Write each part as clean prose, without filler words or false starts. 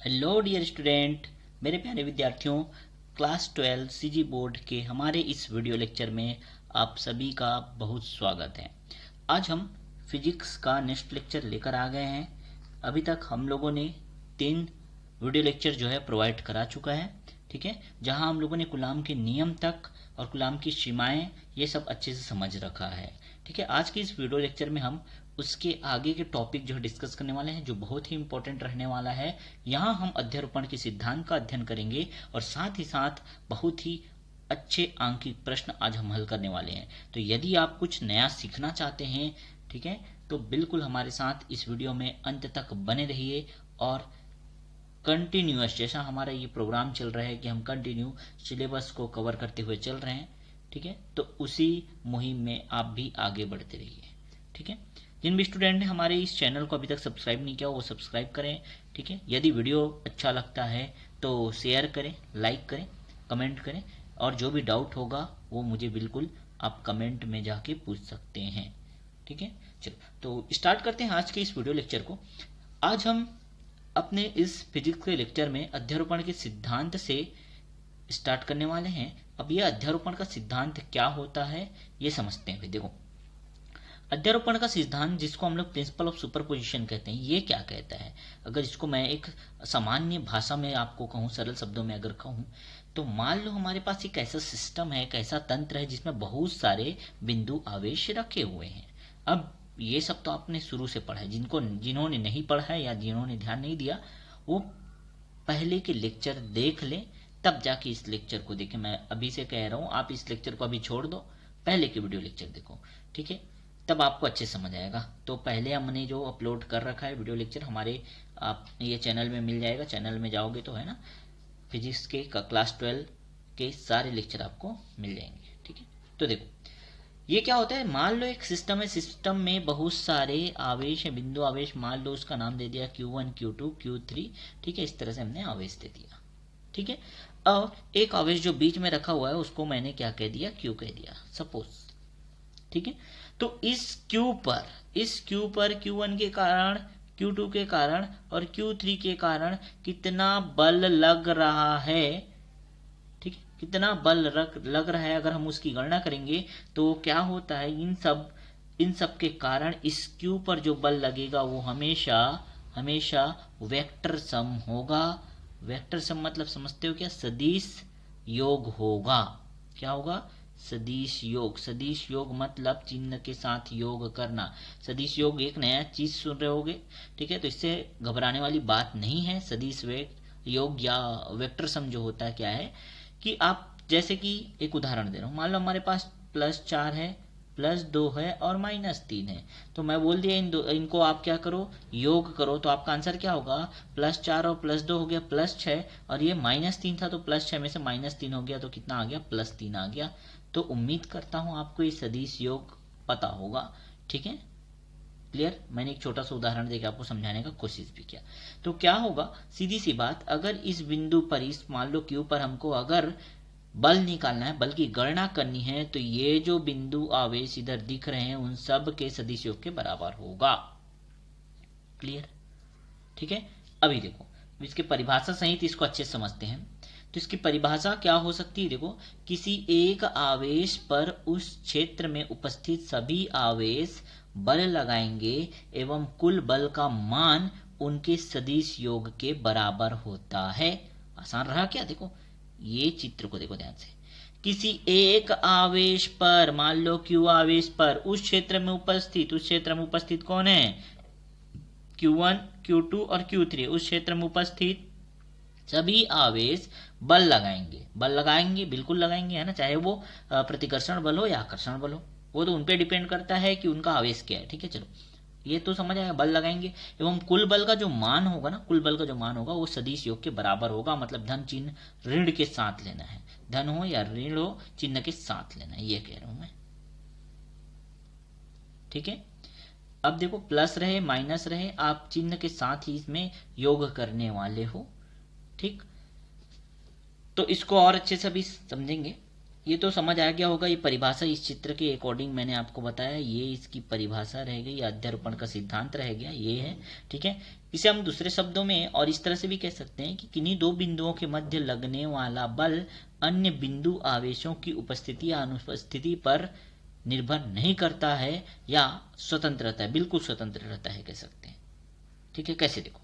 Hello dear student, मेरे प्यारे विद्यार्थियों, क्लास 12 सीजी बोर्ड के हमारे इस वीडियो लेक्चर में आप सभी का बहुत स्वागत है। आज हम फिजिक्स का नेक्स्ट लेक्चर लेकर आ गए हैं। अभी तक हम लोगों ने 3 वीडियो लेक्चर जो है प्रोवाइड करा चुका है, ठीक है, जहां हम लोगों ने कूलाम के नियम तक और कूलाम की सीमाएं ये सब अच्छे से समझ रखा है, ठीक है। आज के इस वीडियो लेक्चर में हम उसके आगे के टॉपिक जो डिस्कस करने वाले हैं, जो बहुत ही इंपॉर्टेंट रहने वाला है। यहाँ हम अध्यारोपण के सिद्धांत का अध्ययन करेंगे और साथ ही साथ बहुत ही अच्छे आंकिक प्रश्न आज हम हल करने वाले हैं। तो यदि आप कुछ नया सीखना चाहते हैं, ठीक है, तो बिल्कुल हमारे साथ इस वीडियो में अंत तक बने रहिए और कंटिन्यूअस, जैसा हमारा ये प्रोग्राम चल रहा है कि हम कंटिन्यू सिलेबस को कवर करते हुए चल रहे हैं, ठीक है, तो उसी मुहिम में आप भी आगे बढ़ते रहिए, ठीक है। जिन भी स्टूडेंट ने हमारे इस चैनल को अभी तक सब्सक्राइब नहीं किया वो सब्सक्राइब करें, ठीक है। यदि वीडियो अच्छा लगता है तो शेयर करें, लाइक करें, कमेंट करें और जो भी डाउट होगा वो मुझे बिल्कुल आप कमेंट में जाके पूछ सकते हैं, ठीक है। चलो तो स्टार्ट करते हैं आज के इस वीडियो लेक्चर को। आज हम अपने इस फिजिक्स के लेक्चर में अध्यारोपण के सिद्धांत से स्टार्ट करने वाले हैं। अब यह अध्यारोपण का सिद्धांत क्या होता है ये समझते हैं। देखो, अध्यारोपण का सिद्धांत, जिसको हम लोग प्रिंसिपल ऑफ सुपरपोजिशन कहते हैं, ये क्या कहता है? अगर इसको मैं एक सामान्य भाषा में आपको कहूँ, सरल शब्दों में अगर कहूँ, तो मान लो हमारे पास एक ऐसा सिस्टम है, एक ऐसा तंत्र है जिसमें बहुत सारे बिंदु आवेश रखे हुए हैं। अब ये सब तो आपने शुरू से पढ़ा है। जिन्होंने नहीं पढ़ा है या जिन्होंने ध्यान नहीं दिया वो पहले के लेक्चर देख लें, तब जाके इस लेक्चर को देखें। मैं अभी से कह रहा हूँ, आप इस लेक्चर को अभी छोड़ दो, पहले के वीडियो लेक्चर देखो, ठीक है, तब आपको अच्छे समझ आएगा। तो पहले हमने जो अपलोड कर रखा है वीडियो लेक्चर हमारे, आप ये चैनल में मिल जाएगा। चैनल में जाओगे तो है ना, फिजिक्स के क्लास 12 के सारे लेक्चर आपको मिल जाएंगे, ठीक है। तो देखो ये क्या होता है, मान लो एक सिस्टम है, सिस्टम में बहुत सारे आवेश है, बिंदु आवेश। मान लो उसका नाम दे दिया Q1, Q2, Q3, ठीक है, इस तरह से हमने आवेश दे दिया, ठीक है। अब एक आवेश जो बीच में रखा हुआ है उसको मैंने क्या कह दिया, Q कह दिया, सपोज, ठीक है। तो इस Q पर Q1 के कारण, Q2 के कारण और Q3 के कारण कितना बल लग रहा है, ठीक है, कितना बल लग रहा है, अगर हम उसकी गणना करेंगे तो क्या होता है, इन सब के कारण इस Q पर जो बल लगेगा वो हमेशा हमेशा वेक्टर सम होगा। वेक्टर सम मतलब समझते हो क्या? सदिश योग होगा। क्या होगा? सदिश योग। सदिश योग मतलब चिन्ह के साथ योग करना। सदिश योग एक नया चीज सुन रहे होगे, ठीक है, तो इससे घबराने वाली बात नहीं है। सदिश योग या वेक्टर सम जो होता है क्या है कि आप, जैसे कि एक उदाहरण दे रहा हूं, मान लो हमारे पास +4 है, +2 है और -3 है। तो मैं बोल दिया इनको आप क्या करो, योग करो, तो आपका आंसर क्या होगा? +4 और +2 हो गया +6, और ये -3 था तो +6 में से -3 हो गया तो कितना आ गया? +3 आ गया। तो उम्मीद करता हूं आपको ये सदिश योग पता होगा, ठीक है, क्लियर। मैंने एक छोटा सा उदाहरण देकर आपको समझाने का कोशिश भी किया। तो क्या होगा, सीधी सी बात, अगर इस बिंदु पर, इस मान लो Q पर हमको अगर बल निकालना है, बल की गणना करनी है, तो ये जो बिंदु आवेश इधर दिख रहे हैं उन सब के सदिश योग के बराबर होगा, क्लियर, ठीक है। अभी देखो इसके परिभाषा सहित इसको अच्छे से समझते हैं। तो इसकी परिभाषा क्या हो सकती है? देखो, किसी एक आवेश पर उस क्षेत्र में उपस्थित सभी आवेश बल लगाएंगे एवं कुल बल का मान उनके सदिश योग के बराबर होता है। आसान रहा क्या? देखो ये चित्र को देखो ध्यान से। किसी एक आवेश पर, मान लो Q आवेश पर, उस क्षेत्र में उपस्थित कौन है? Q1, Q2 और Q3, उस क्षेत्र में उपस्थित सभी आवेश बल लगाएंगे, बिल्कुल लगाएंगे, है ना, चाहे वो प्रतिकर्षण बल हो या आकर्षण बल हो, वो तो उन पे डिपेंड करता है कि उनका आवेश क्या है, ठीक है। चलो ये तो समझ आएगा, बल लगाएंगे एवं कुल बल का जो मान होगा ना, कुल बल का जो मान होगा वो सदिश योग के बराबर होगा। मतलब धन चिन्ह ऋण के साथ लेना है, धन हो या ऋण हो, चिन्ह के साथ लेना है, ये कह रहा हूं मैं, ठीक है। अब देखो प्लस रहे माइनस रहे, आप चिन्ह के साथ ही इसमें योग करने वाले हो, ठीक। तो इसको और अच्छे से भी समझेंगे। ये तो समझ आ गया होगा। ये परिभाषा इस चित्र के अकॉर्डिंग मैंने आपको बताया, ये इसकी परिभाषा रह गई, अध्यारोपण का सिद्धांत रह गया, ये है। ठीक है, इसे हम दूसरे शब्दों में और इस तरह से भी कह सकते हैं कि किन्हीं दो बिंदुओं के मध्य लगने वाला बल अन्य बिंदु आवेशों की उपस्थिति या अनुपस्थिति पर निर्भर नहीं करता है या स्वतंत्र रहता है, बिल्कुल स्वतंत्र रहता है कह सकते हैं। ठीक है, कैसे देखो,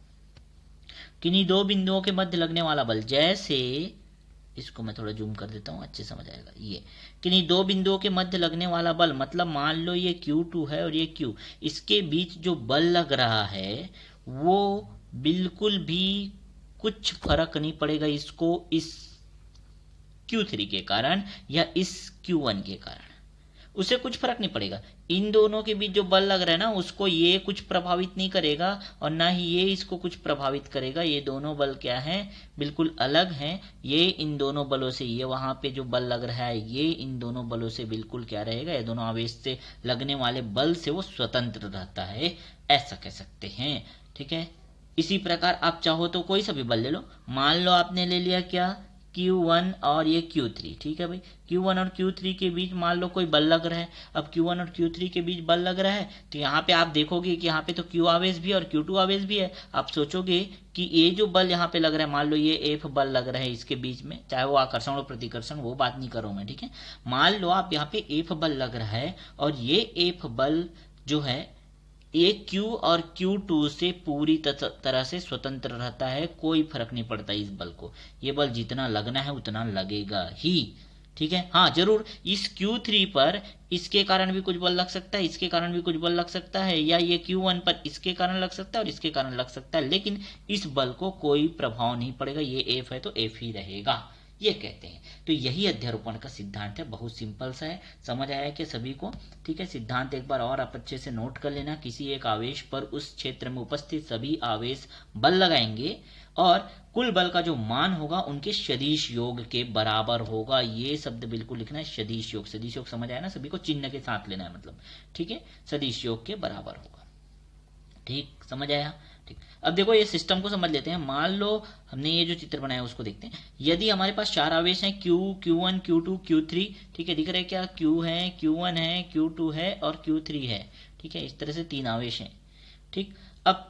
किन्हीं दो बिंदुओं के मध्य लगने वाला बल, जैसे इसको मैं थोड़ा जूम कर देता हूं, अच्छे समझ आएगा। ये किन्हीं दो बिंदुओं के मध्य लगने वाला बल, मतलब मान लो ये Q2 है और ये Q, इसके बीच जो बल लग रहा है वो बिल्कुल भी कुछ फर्क नहीं पड़ेगा इसको इस Q3 के कारण या इस Q1 के कारण, उसे कुछ फर्क नहीं पड़ेगा। इन दोनों के बीच जो बल लग रहा है ना, उसको ये कुछ प्रभावित नहीं करेगा और ना ही ये इसको कुछ प्रभावित करेगा। ये दोनों बल क्या हैं, बिल्कुल अलग हैं। ये इन दोनों बलों से, ये वहां पे जो बल लग रहा है ये इन दोनों बलों से बिल्कुल क्या रहेगा, ये दोनों आवेश से लगने वाले बल से वो स्वतंत्र रहता है, ऐसा कह सकते हैं। ठीक है, इसी प्रकार आप चाहो तो कोई सा भी बल ले लो। मान लो आपने ले लिया क्या, Q1 और ये Q3। ठीक है भाई, Q1 और Q3 के बीच मान लो कोई बल लग रहा है। अब Q1 और Q3 के बीच बल लग रहा है तो यहाँ पे आप देखोगे कि यहाँ पे तो Q आवेश भी है और Q2 आवेश भी है। आप सोचोगे कि ये जो बल यहाँ पे लग रहा है, मान लो ये F बल लग रहा है इसके बीच में, चाहे वो आकर्षण और प्रतिकर्षण, वो बात नहीं कर रहा हूं मैं। ठीक है, मान लो आप यहाँ पे F बल लग रहा है और ये F बल जो है ये Q और Q2 से पूरी तरह से स्वतंत्र रहता है, कोई फर्क नहीं पड़ता इस बल को। ये बल जितना लगना है उतना लगेगा ही। ठीक है, हाँ जरूर इस Q3 पर इसके कारण भी कुछ बल लग सकता है, इसके कारण भी कुछ बल लग सकता है, या ये Q1 पर इसके कारण लग सकता है और इसके कारण लग सकता है, लेकिन इस बल को कोई प्रभाव नहीं पड़ेगा। ये F है तो F ही रहेगा, ये कहते हैं। तो यही अध्यारोपण का सिद्धांत है, बहुत सिंपल सा है। समझ आया कि सभी को? ठीक है, सिद्धांत एक बार और आप अच्छे से नोट कर लेना। किसी एक आवेश पर उस क्षेत्र में उपस्थित सभी आवेश बल लगाएंगे और कुल बल का जो मान होगा उनके सदिश योग के बराबर होगा। ये शब्द बिल्कुल लिखना है, सदिश योग। सदिश योग समझ आया ना सभी को, चिन्ह के साथ लेना है मतलब। ठीक है, सदिश योग के बराबर होगा। ठीक, समझ आया? ठीक, अब देखो ये सिस्टम को समझ लेते हैं। मान लो हमने ये जो चित्र बनाया उसको देखते हैं। यदि हमारे पास चार आवेश हैं, Q, Q1, Q2, Q3, ठीक है, दिख रहे क्या? Q है, Q1 है, Q2 है और Q3 है। ठीक है, इस तरह से तीन आवेश हैं। ठीक, अब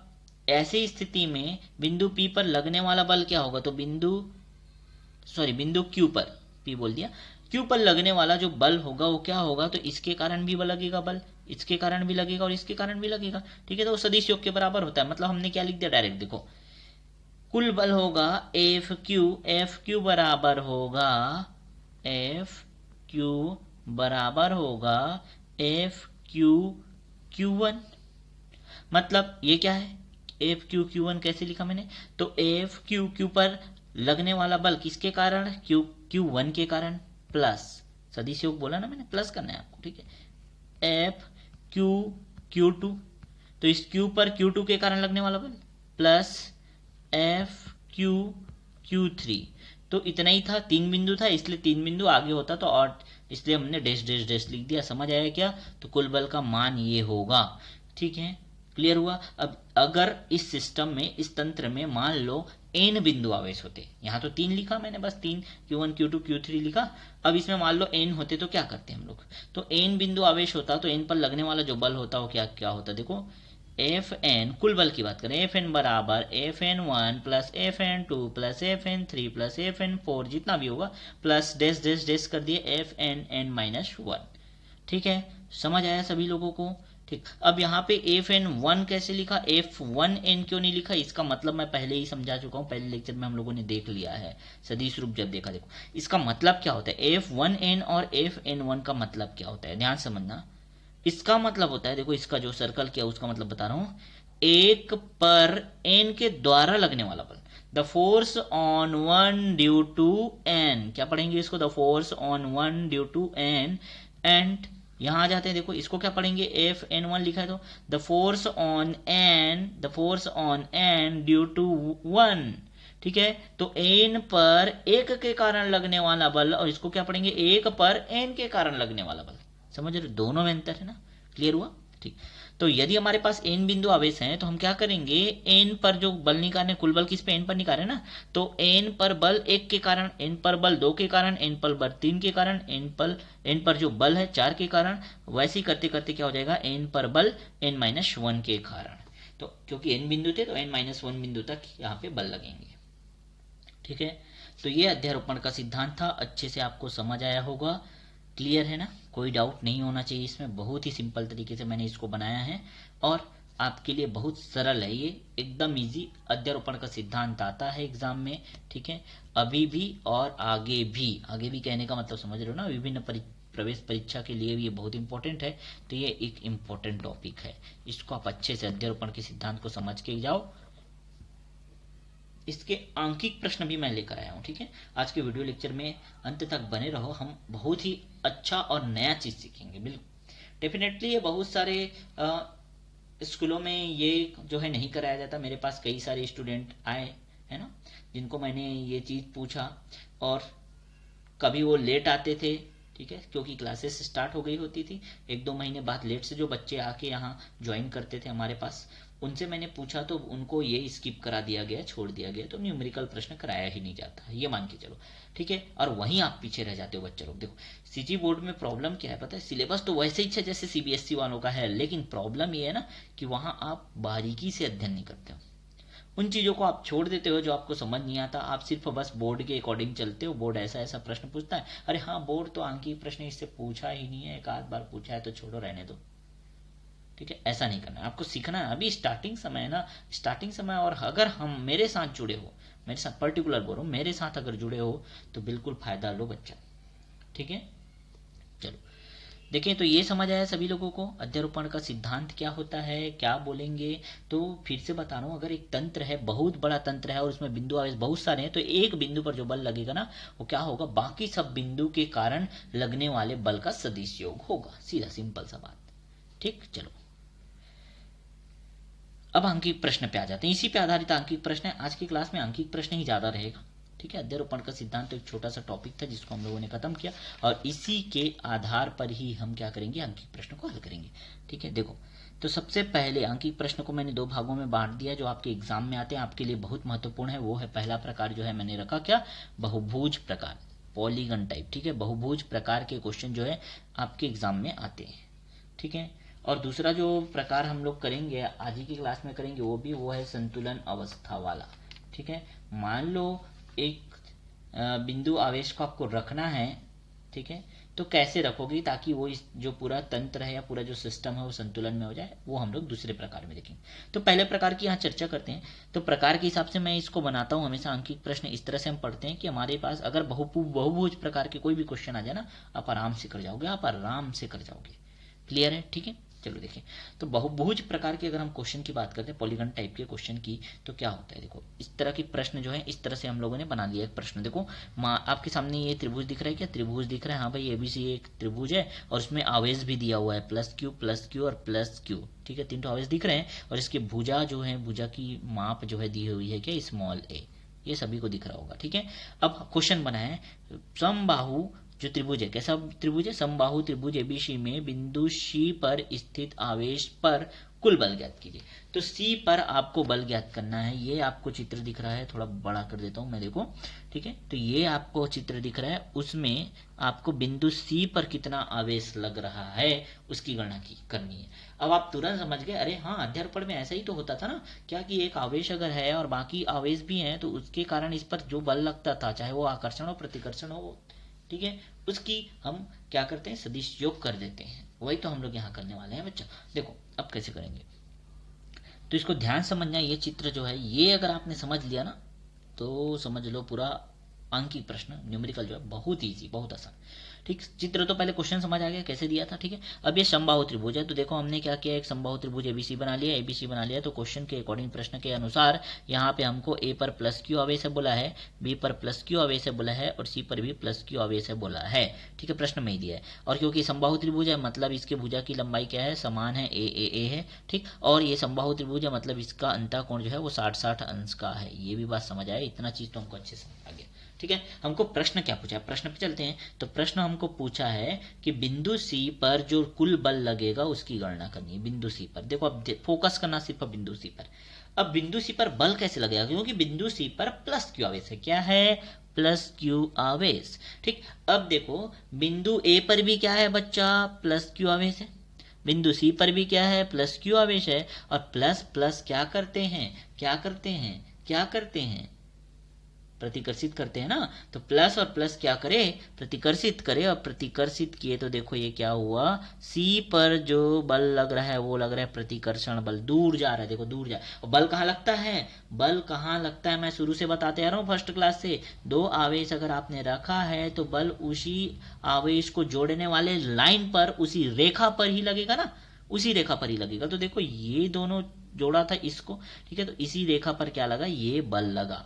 ऐसी स्थिति में बिंदु P पर लगने वाला बल क्या होगा? तो बिंदु Q पर, P बोल दिया, Q पर लगने वाला जो बल होगा वो क्या होगा? तो इसके कारण भी लगेगा बल, इसके कारण भी लगेगा और इसके कारण भी लगेगा। ठीक है, तो वो सदिश योग के बराबर होता है। मतलब हमने क्या लिख दिया डायरेक्ट, देखो कुल बल होगा FQ बराबर होगा FQ Q1। मतलब ये क्या है, FQ कैसे लिखा मैंने? तो FQ पर लगने वाला बल किसके कारण? Q1 के कारण, प्लस सदिश योग बोला ना मैंने, प्लस करना है आपको। ठीक है, FQ2, तो इस Q पर Q2 के कारण लगने वाला बल, प्लस FQ3। तो इतना ही था, तीन बिंदु था इसलिए तीन बिंदु, आगे होता तो और, इसलिए हमने डैश डैश डैश लिख दिया। समझ आया क्या? तो कुल बल का मान ये होगा। ठीक है, क्लियर हुआ? अब अगर इस सिस्टम में, इस तंत्र में मान लो n बिंदु आवेश होते, यहाँ तो तीन लिखा मैंने, बस तीन, Q1, Q2, Q3 लिखा। अब इसमें मान लो n होते तो क्या करते हम लोग? तो n बिंदु आवेश होता तो n पर लगने वाला जो बल होता वो क्या होता? देखो Fn, कुल बल की बात करें, Fn बराबर Fn1 plus Fn2 plus Fn3 plus Fn4 जितना भी होगा, प्लस डैश डैश डैश कर दिए Fnn-1। ठीक है, समझ आया सभी लोगों को? ठीक, अब यहाँ पे Fn1 कैसे लिखा, F1n क्यों नहीं लिखा? इसका मतलब मैं पहले ही समझा चुका हूँ, पहले लेक्चर में हम लोगों ने देख लिया है, सदिश रूप जब देखा। देखो इसका मतलब क्या होता है, F1n और Fn1 का मतलब क्या होता है, ध्यान समझना। इसका मतलब होता है, देखो इसका जो सर्कल किया उसका मतलब बता रहा हूं, एक पर n के द्वारा लगने वाला बल, the force on one due to n। क्या पढ़ेंगे इसको? The force on one due to n। And यहां आ जाते हैं, देखो इसको क्या पढ़ेंगे? Fn1 लिखा है तो the force on n due to 1। ठीक है, तो n पर एक के कारण लगने वाला बल, और इसको क्या पढ़ेंगे? एक पर n के कारण लगने वाला बल। समझ रहे? दोनों में अंतर है ना, क्लियर हुआ? ठीक, तो यदि हमारे पास n बिंदु आवेश हैं तो हम क्या करेंगे, n पर जो बल निकालने, कुल बल किस पे, n पर निकाले ना, तो n पर बल 1 के कारण, n पर बल 2 के कारण, n पर बल 3 के कारण, n पर जो बल है 4 के कारण, वैसे ही करते करते क्या हो जाएगा, n पर बल n-1 के कारण। तो क्योंकि n बिंदु थे तो n-1 बिंदु तक यहाँ पे बल लगेंगे। ठीक है, तो ये अध्यारोपण का सिद्धांत था, अच्छे से आपको समझ आया होगा, क्लियर है ना, कोई डाउट नहीं होना चाहिए इसमें। बहुत ही सिंपल तरीके से मैंने इसको बनाया है और आपके लिए बहुत सरल है, ये एकदम इजी अध्यारोपण का सिद्धांत आता है एग्जाम में। ठीक है, अभी भी और आगे भी कहने का मतलब समझ रहे हो ना, विभिन्न प्रवेश परीक्षा के लिए भी ये बहुत इंपॉर्टेंट है। तो ये एक इंपॉर्टेंट टॉपिक है, इसको आप अच्छे से अध्यारोपण के सिद्धांत को समझ के जाओ। इसके आंकिक प्रश्न भी मैं लेकर आया हूँ। ठीक है, आज के वीडियो लेक्चर में अंत तक बने रहो, हम बहुत ही अच्छा और नया चीज सीखेंगे। बिल्कुल डेफिनेटली ये बहुत सारे स्कूलों में ये जो है नहीं कराया जाता। मेरे पास कई सारे स्टूडेंट आए है ना, जिनको मैंने ये चीज पूछा और कभी वो लेट आते थे, ठीक है, क्योंकि क्लासेस स्टार्ट हो गई होती थी। 1-2 महीने बाद लेट से जो बच्चे आके यहाँ ज्वाइन करते थे हमारे पास, उनसे मैंने पूछा तो उनको ये स्किप करा दिया गया, छोड़ दिया गया, तो न्यूमेरिकल प्रश्न कराया ही नहीं जाता, ये मान के चलो। ठीक है, और वहीं आप पीछे रह जाते हो बच्चे लोग। देखो सीजी बोर्ड में प्रॉब्लम क्या है पता है, सिलेबस तो वैसे ही है जैसे सीबीएसई वालों का है, लेकिन प्रॉब्लम ये है ना कि वहां आप बारीकी से अध्ययन नहीं करते हो, उन चीजों को आप छोड़ देते हो जो आपको समझ नहीं आता, आप सिर्फ बस बोर्ड के अकॉर्डिंग चलते हो। बोर्ड ऐसा ऐसा प्रश्न पूछता है, अरे हाँ बोर्ड तो आंकिक प्रश्न इससे पूछा ही नहीं है, एक आध बार पूछा है तो छोड़ो, रहने दो। ठीक है, ऐसा नहीं करना है, आपको सीखना है। अभी स्टार्टिंग समय है ना, स्टार्टिंग समय, और अगर हम मेरे साथ जुड़े हो, मेरे साथ पर्टिकुलर बोल रहा हूँ, मेरे साथ अगर जुड़े हो तो बिल्कुल फायदा लो बच्चा। ठीक है, चलो देखें, तो ये समझ आया सभी लोगों को अध्यारोपण का सिद्धांत क्या होता है, क्या बोलेंगे। तो फिर से बता रहा हूं, अगर एक तंत्र है, बहुत बड़ा तंत्र है और उसमें बिंदु आवेश बहुत सारे हैं, तो एक बिंदु पर जो बल लगेगा ना, वो क्या होगा, बाकी सब बिंदु के कारण लगने वाले बल का सदिश योग होगा। सीधा सिंपल सा बात। ठीक, चलो अब आंकिक प्रश्न पे आ जाते हैं। इसी पे आधारित आंकिक प्रश्न है, आज की क्लास में आंकिक प्रश्न ही ज्यादा रहेगा। ठीक है, अध्यारोपण का सिद्धांत तो एक छोटा सा टॉपिक था जिसको हम लोगों ने खत्म किया, और इसी के आधार पर ही हम क्या करेंगे, आंकिक प्रश्न को हल करेंगे। ठीक है, देखो तो सबसे पहले आंकिक प्रश्न को मैंने 2 भागों में बांट दिया जो आपके एग्जाम में आते हैं, आपके लिए बहुत महत्वपूर्ण है। वो है पहला प्रकार जो है मैंने रखा क्या, बहुभुज प्रकार, पॉलीगन टाइप। ठीक है, बहुभुज प्रकार के क्वेश्चन जो है आपके एग्जाम में आते हैं। ठीक है, और दूसरा जो प्रकार हम लोग करेंगे आज ही की क्लास में करेंगे, वो है संतुलन अवस्था वाला। ठीक है, मान लो एक बिंदु आवेश को आपको रखना है, ठीक है, तो कैसे रखोगे ताकि वो इस जो पूरा तंत्र है या पूरा जो सिस्टम है वो संतुलन में हो जाए, वो हम लोग दूसरे प्रकार में देखेंगे। तो पहले प्रकार की यहाँ चर्चा करते हैं। तो प्रकार के हिसाब से मैं इसको बनाता हूँ हमेशा। आंकिक प्रश्न इस तरह से हम पढ़ते हैं कि हमारे पास अगर बहुभुज प्रकार के कोई भी क्वेश्चन आ जाए ना, आप आराम से कर जाओगे, आप आराम से कर जाओगे। क्लियर है? ठीक है, चलो देखें। तो बहुभुज प्रकार के अगर हम क्वेश्चन की बात करते हैं, पॉलीगन टाइप के क्वेश्चन की, तो क्या होता है, देखो इस तरह के प्रश्न जो है, इस तरह से हम लोगों ने बना लिया एक प्रश्न। देखो आपके सामने ये त्रिभुज दिख रहा है, क्या त्रिभुज दिख रहा है? हाँ भाई, एबीसी एक त्रिभुज है और उसमें आवेश भी दिया हुआ है, प्लस क्यू और प्लस क्यू। ठीक है, 3 आवेश दिख रहे हैं और इसके भुजा जो है, भुजा की माप जो है दी हुई है क्या, स्मॉल ए, ये सभी को दिख रहा होगा। ठीक है, अब क्वेश्चन बना है समबाहु जो त्रिभुज है, कैसा त्रिभुज है, समबाहु त्रिभुज एबीसी में बिंदु सी पर स्थित आवेश पर कुल बल ज्ञात कीजिए। तो सी पर आपको बल ज्ञात करना है। ये आपको चित्र दिख रहा है, थोड़ा बड़ा कर देता हूं मैं, देखो। ठीक है, तो ये आपको चित्र दिख रहा है, उसमें आपको बिंदु सी पर कितना आवेश लग रहा है उसकी गणना करनी है। अब आप तुरंत समझ गए, अरे हाँ अध्यारोपण में ऐसा ही तो होता था ना, क्या कि एक आवेश अगर है और बाकी आवेश भी है तो उसके कारण इस पर जो बल लगता था, चाहे वो आकर्षण हो प्रतिकर्षण हो, ठीक है, उसकी हम क्या करते हैं, सदिश योग कर देते हैं। वही तो हम लोग यहाँ करने वाले हैं बच्चा। देखो अब कैसे करेंगे, तो इसको ध्यान समझना। ये चित्र जो है, ये अगर आपने समझ लिया ना, तो समझ लो पूरा आंकिक प्रश्न न्यूमेरिकल जो है बहुत इजी, बहुत आसान। ठीक, चित्र तो पहले क्वेश्चन समझ आ गया कैसे दिया था। ठीक है, अब ये समबाहु त्रिभुज है, तो देखो हमने क्या किया, एक समबाहु त्रिभुज एबीसी बना लिया। एबीसी बना लिया तो क्वेश्चन के अकॉर्डिंग, प्रश्न के अनुसार यहाँ पे हमको ए पर प्लस क्यू आवेश है बोला है, बी पर प्लस क्यू आवेश है बोला है, और सी पर भी प्लस क्यू आवेश है बोला है। ठीक है, प्रश्न में ही दिया है। और क्योंकि समबाहु त्रिभुज है मतलब इसके भुजा की लंबाई क्या है, समान है, ए है। ठीक, और ये समबाहु त्रिभुज है मतलब इसका अंतः कोण जो है वो 60-60 अंश का है। ये भी बात समझ आए, इतना चीज तो हमको अच्छे से समझ आ गया। ठीक है। हमको प्रश्न क्या पूछा है, प्रश्न पे चलते हैं। तो प्रश्न हमको पूछा है कि बिंदु सी पर जो कुल बल लगेगा उसकी गणना करनी है। बिंदु सी पर देखो, अब फोकस करना सिर्फ बिंदु सी पर। अब बिंदु सी पर बल कैसे लगेगा, क्योंकि बिंदु सी पर प्लस क्यू आवेश है। क्या है, प्लस क्यू आवेश। ठीक, अब देखो बिंदु ए पर भी क्या है बच्चा, प्लस क्यू आवेश है। बिंदु सी पर भी क्या है, प्लस क्यू आवेश है। और प्लस प्लस क्या करते हैं, क्या करते हैं, क्या करते हैं, प्रतिकर्षित करते हैं ना। तो प्लस और प्लस क्या करे, प्रतिकर्षित करे। और प्रतिकर्षित किए तो देखो ये क्या हुआ, सी पर जो बल लग रहा है वो लग रहा है प्रतिकर्षण बल, दूर जा रहा है, देखो दूर जा। और बल कहाँ लगता है, बल कहाँ लगता है, मैं शुरू से बताते आ रहा हूँ फर्स्ट क्लास से। दो आवेश अगर आपने रखा है तो बल उसी आवेश को जोड़ने वाले लाइन पर, उसी रेखा पर ही लगेगा ना, उसी रेखा पर ही लगेगा। तो देखो ये दोनों जोड़ा था इसको, ठीक है, तो इसी रेखा पर क्या लगा, ये बल लगा।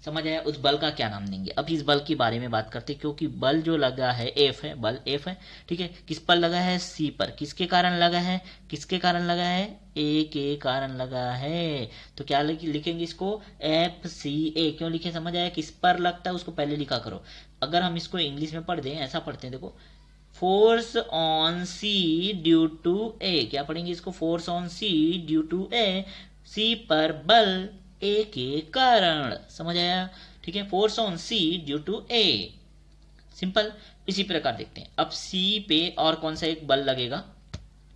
समझ आया। उस बल का क्या नाम देंगे, अब इस बल के बारे में बात करते हैं, क्योंकि बल जो लगा है एफ है, बल एफ है, ठीक है। किस पर लगा है, सी पर। किसके कारण लगा है, किसके कारण लगा है, ए के कारण लगा है। तो क्या लिखेंगे इसको, एफ सी ए। क्यों लिखे, समझ आया। किस पर लगता है उसको पहले लिखा करो। अगर हम इसको इंग्लिश में पढ़ दें, ऐसा पढ़ते हैं देखो, force on C due to A. क्या पढ़ेंगे इसको, force on C due to A, C पर बल ए के कारण। समझ आया, ठीक है। Force on C due to A, simple. इसी प्रकार देखते हैं अब सी पे और कौन सा एक बल लगेगा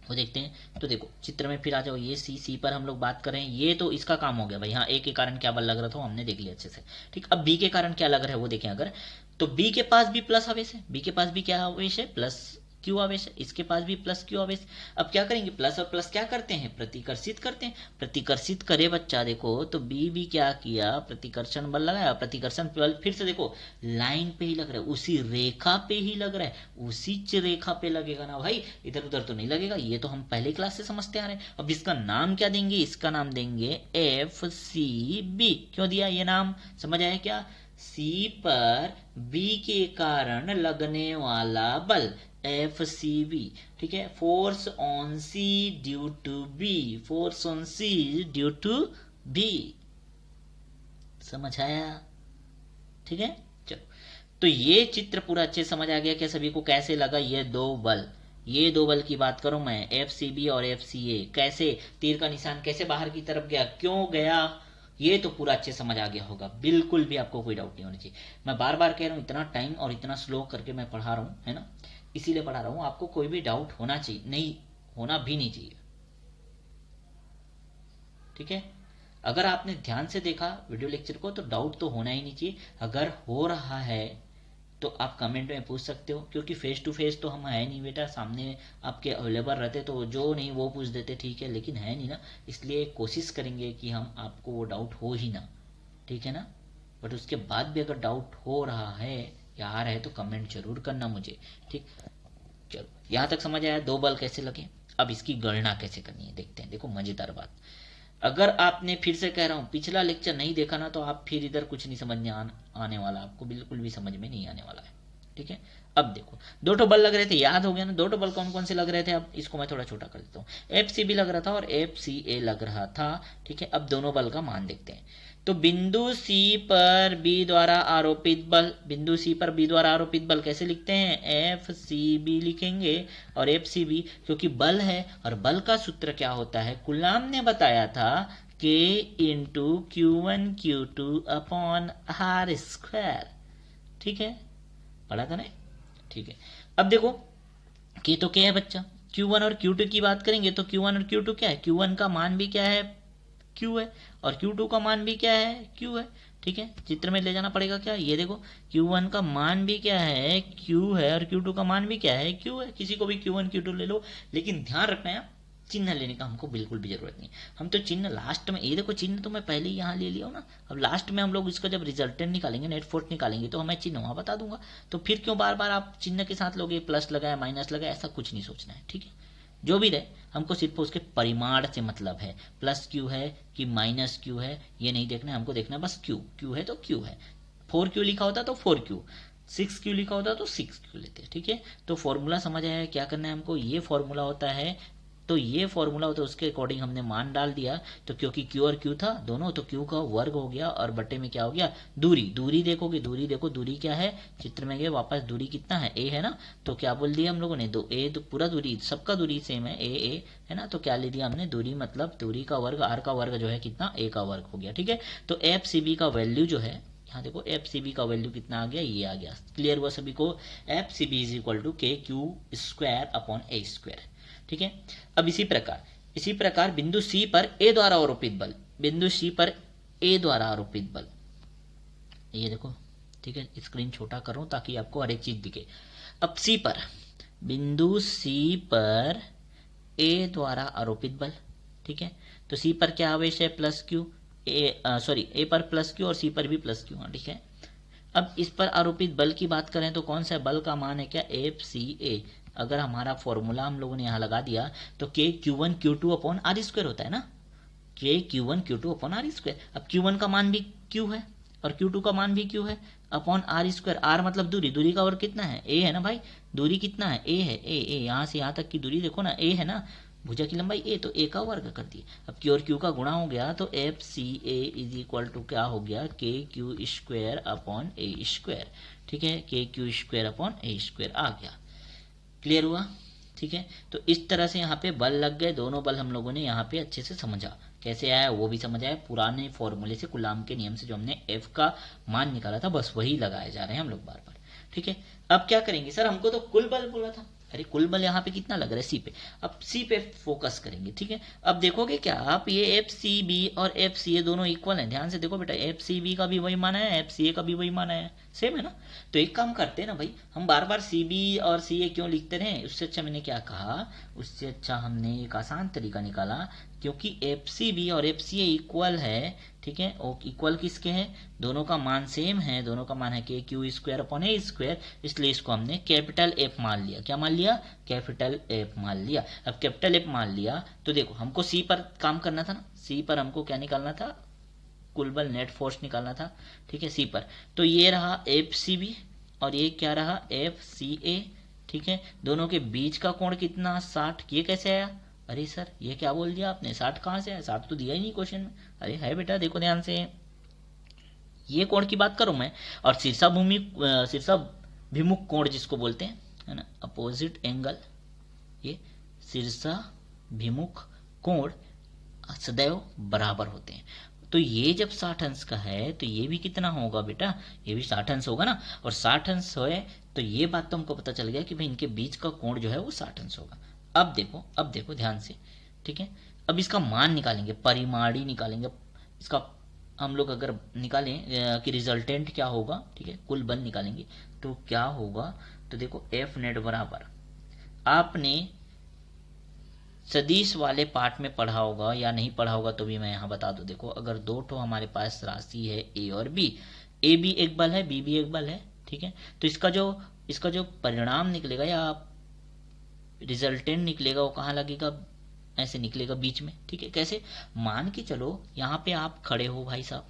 वो देखते हैं। तो देखो चित्र में फिर आ जाओ, ये सी पर हम लोग बात कर रहे हैं, ये तो इसका काम हो गया भाई। हाँ, ए के कारण क्या बल लग रहा था हमने देख लिया अच्छे से, ठीक। अब बी के कारण क्या लग रहा है वो देखें। अगर तो बी के पास भी प्लस आवेश है, बी के पास भी क्या आवेश है, प्लस क्यू आवेश है। इसके पास भी प्लस क्यू आवेश। अब क्या करेंगे, प्लस और प्लस क्या करते हैं, प्रतिकर्षित करते हैं। प्रतिकर्षित करे बच्चा, देखो तो बी भी क्या किया, प्रतिकर्षण बल लगाया। प्रतिकर्षण बल फिर से देखो लाइन पे ही लग रहा है, उसी रेखा पे ही लग रहा है, उसी रेखा पे लगेगा ना भाई, इधर उधर तो नहीं लगेगा। ये तो हम पहले क्लास से समझते आ रहे हैं। अब इसका नाम क्या देंगे, इसका नाम देंगे एफ सी बी। क्यों दिया ये नाम, समझ आया क्या। सी पर बी के कारण लगने वाला बल एफ सी बी, ठीक है। Force on C due to B, force on C due to B. समझ आया, ठीक है। चलो, तो ये चित्र पूरा अच्छे समझ आ गया क्या सभी को, कैसे लगा ये दो बल। ये दो बल की बात करूं मैं, एफ सी बी और एफ सी ए। कैसे तीर का निशान कैसे बाहर की तरफ गया, क्यों गया, ये तो पूरा अच्छे समझ आ गया होगा। बिल्कुल भी आपको कोई डाउट नहीं होना चाहिए। मैं बार बार कह रहा हूं, इतना टाइम और इतना स्लो करके मैं पढ़ा रहा हूं, है ना, इसीलिए पढ़ा रहा हूं। आपको कोई भी डाउट होना चाहिए नहीं, होना भी नहीं चाहिए, ठीक है। अगर आपने ध्यान से देखा वीडियो लेक्चर को तो डाउट तो होना ही नहीं चाहिए। अगर हो रहा है तो आप कमेंट में पूछ सकते हो, क्योंकि फेस टू फेस तो हम है नहीं बेटा, सामने आपके अवेलेबल रहते तो जो नहीं वो पूछ देते, ठीक है, लेकिन है नहीं ना, इसलिए कोशिश करेंगे कि हम आपको वो डाउट हो ही ना, ठीक है ना। बट उसके बाद भी अगर डाउट हो रहा है या आ रहा है तो कमेंट जरूर करना मुझे, ठीक। चलो, यहां तक समझ आया दो बल कैसे लगे। अब इसकी गणना कैसे करनी है देखते हैं। देखो मजेदार बात, अगर आपने, फिर से कह रहा हूं, पिछला लेक्चर नहीं देखा ना तो आप फिर इधर कुछ नहीं समझने आने वाला, आपको बिल्कुल भी समझ में नहीं आने वाला है, ठीक है। अब देखो दो तो बल लग रहे थे, याद हो गया ना, दो तो बल कौन कौन से लग रहे थे। अब इसको मैं थोड़ा छोटा कर देता हूँ। एफ सी बी लग रहा था और एफ सी ए लग रहा था, ठीक है। अब दोनों बल का मान देखते हैं। तो बिंदु सी पर बी द्वारा आरोपित बल, बिंदु सी पर बी द्वारा आरोपित बल कैसे लिखते हैं, एफ सी बी लिखेंगे और एफ सी बी, क्योंकि बल है और बल का सूत्र क्या होता है, कूलाम ने बताया था के into Q1 Q2 upon R square, ठीक है, पढ़ा था ना, ठीक है। अब देखो के तो क्या है बच्चा, Q1 और Q2 की बात करेंगे तो Q1 और Q2 क्या है, Q1 का मान भी क्या है, Q है, और Q2 का मान भी क्या है, Q है, ठीक है। चित्र में ले जाना पड़ेगा क्या, ये देखो Q1 का मान भी क्या है, Q है, और Q2 का मान भी क्या है, Q है। किसी को भी Q1 Q2 ले लो, लेकिन ध्यान रखना है चिन्ह लेने का हमको बिल्कुल भी जरूरत नहीं। हम तो चिन्ह लास्ट में, ये देखो चिन्ह तो मैं पहले ही यहाँ ले लिया हूँ ना, अब लास्ट में हम लोग इसका जब रिजल्टेंट निकालेंगे, नेट फोर्स निकालेंगे, तो हमें चिन्ह वहाँ बता दूंगा। तो फिर क्यों बार बार आप चिन्ह के साथ लोगे, प्लस लगाया माइनस लगाया, ऐसा कुछ नहीं सोचना है, ठीक है। जो भी रहे हमको सिर्फ उसके परिमाण से मतलब है, प्लस क्यू है कि माइनस क्यू है ये नहीं देखना है, हमको देखना है बस क्यू, क्यू है तो क्यू है। 4Q लिखा होता तो 4Q, 6Q लिखा होता तो 6Q लेते, ठीक है। तो फॉर्मूला समझ आया क्या करना है हमको, ये फॉर्मूला होता है। तो ये फॉर्मूला होता है, उसके अकॉर्डिंग हमने मान डाल दिया। तो क्योंकि क्यू और क्यू था दोनों, तो क्यू का वर्ग हो गया और बटे में क्या हो गया, दूरी। दूरी देखोगे, दूरी देखो, दूरी क्या है, चित्र में गए वापस, दूरी कितना है, ए है ना। तो क्या बोल दिया हम लोगों ने, दो ए, तो पूरा दूरी, सबका दूरी सेम है, ए है ना। तो क्या ले दिया हमने, दूरी मतलब दूरी का वर्ग, आर का वर्ग जो है कितना, ए का वर्ग हो गया। ठीक है, तो एफ सी बी का वैल्यू जो है, यहाँ देखो एफ सी बी का वैल्यू कितना आ गया, ये आ गया। क्लियर हुआ सभी को, F C B is equal to K Q square upon A square. ठीक है, अब इसी प्रकार बिंदु सी पर ए द्वारा आरोपित बल, बिंदु सी पर ए द्वारा आरोपित बल, ये देखो। ठीक है, स्क्रीन छोटा कर रहा हूं ताकि आपको हर एक चीज दिखे। अब सी पर, बिंदु सी पर ए द्वारा आरोपित बल। ठीक है, तो सी पर क्या आवेश है, प्लस क्यू, ए पर प्लस क्यू और सी पर भी प्लस क्यू। ठीक है, अब इस पर आरोपित बल की बात करें तो कौन सा बल का मान है, क्या, एफ सी ए। अगर हमारा फॉर्मूला हम लोगों ने यहां लगा दिया तो K Q one Q two upon R square होता है ना, K Q one Q two upon R square. अब क्यू वन का मान भी क्यू है और क्यू टू का मान भी क्यू है, अपॉन आर स्क्वायर। आर मतलब दूरी, दूरी का वर्ग कितना है, ए है ना भाई, दूरी कितना है, ए है, ए यहां से यहां तक की दूरी देखो ना, ए है ना, भुजा की लंबाई ए, तो ए का वर्ग कर दिए। अब क्यू और क्यू का गुणा हो गया तो F C A is equal to क्या हो गया, K Q square upon A square. ठीक है, K Q square upon A square आ गया। क्लियर हुआ। ठीक है, तो इस तरह से यहाँ पे बल लग गए, दोनों बल हम लोगों ने यहाँ पे अच्छे से समझा, कैसे आया वो भी समझ आया। पुराने फॉर्मूले से, कूलाम के नियम से जो हमने एफ का मान निकाला था, बस वही लगाए जा रहे हैं हम लोग बार बार। ठीक है, अब क्या करेंगे, सर हमको तो कुल बल बोला था, अरे कुल बल यहाँ पे कितना लग रहा है, सी पे। अब सी पे फोकस करेंगे। ठीक है, अब देखोगे क्या आप, ये एफ सी बी और एफ सी ए दोनों इक्वल हैं, ध्यान से देखो बेटा, एफ सी बी का भी वही माना है, एफ सी ए का भी वही माना है, सेम है ना। तो एक काम करते हैं ना भाई, हम बार बार सी बी और सी ए क्यों लिखते रहे, उससे अच्छा मैंने क्या कहा, उससे अच्छा हमने एक आसान तरीका निकाला, क्योंकि एफ सी बी और एफ सी ए इक्वल है। ठीक है, और इक्वल किसके हैं, दोनों का मान सेम है, दोनों का मान है K Q square upon A square, इसलिए इसको हमने कैपिटल एफ मान लिया। क्या मान लिया, कैपिटल एफ मान लिया। अब कैपिटल एफ मान लिया तो देखो हमको सी पर काम करना था ना, सी पर हमको क्या निकालना था, कुल बल, नेट फोर्स निकालना था। ठीक है, सी पर, तो ये रहा एफ सी बी और ये क्या रहा, एफ सी ए। ठीक है, दोनों के बीच का कोण कितना, 60। ये कैसे आया, अरे सर ये क्या बोल दिया आपने, 60 कहाँ से आया, 60 तो दिया ही नहीं क्वेश्चन में। अरे है बेटा, देखो ध्यान से, ये कोण की बात करूं मैं, और शीर्षाभिमुख कोण जिसको बोलते हैं, है ना, अपोजिट एंगल, ये शीर्षाभिमुख कोण सदैव बराबर होते हैं। तो ये जब 60 अंश का है तो ये भी कितना होगा बेटा, ये भी 60 अंश होगा ना, और 60 अंश है तो ये बात तो हमको पता चल गया कि भाई इनके बीच का कोण जो है वो 60 अंश होगा। अब देखो ध्यान से। ठीक है, अब इसका मान निकालेंगे, परिमाणी निकालेंगे इसका, हम लोग अगर निकालें कि रिजल्टेंट क्या होगा। ठीक है, कुल बल निकालेंगे तो क्या होगा, तो देखो एफ नेट बराबर, आपने सदिश वाले पार्ट में पढ़ा होगा या नहीं पढ़ा होगा तो भी मैं यहाँ बता दूं। देखो अगर दो ठो हमारे पास राशि है ए और बी, ए भी एक बल है, बी भी एक बल है। ठीक है, तो इसका जो परिणाम निकलेगा या रिजल्टेंट निकलेगा वो कहाँ लगेगा, ऐसे निकलेगा बीच में। ठीक है, कैसे, मान के चलो यहाँ पे आप खड़े हो भाई साहब,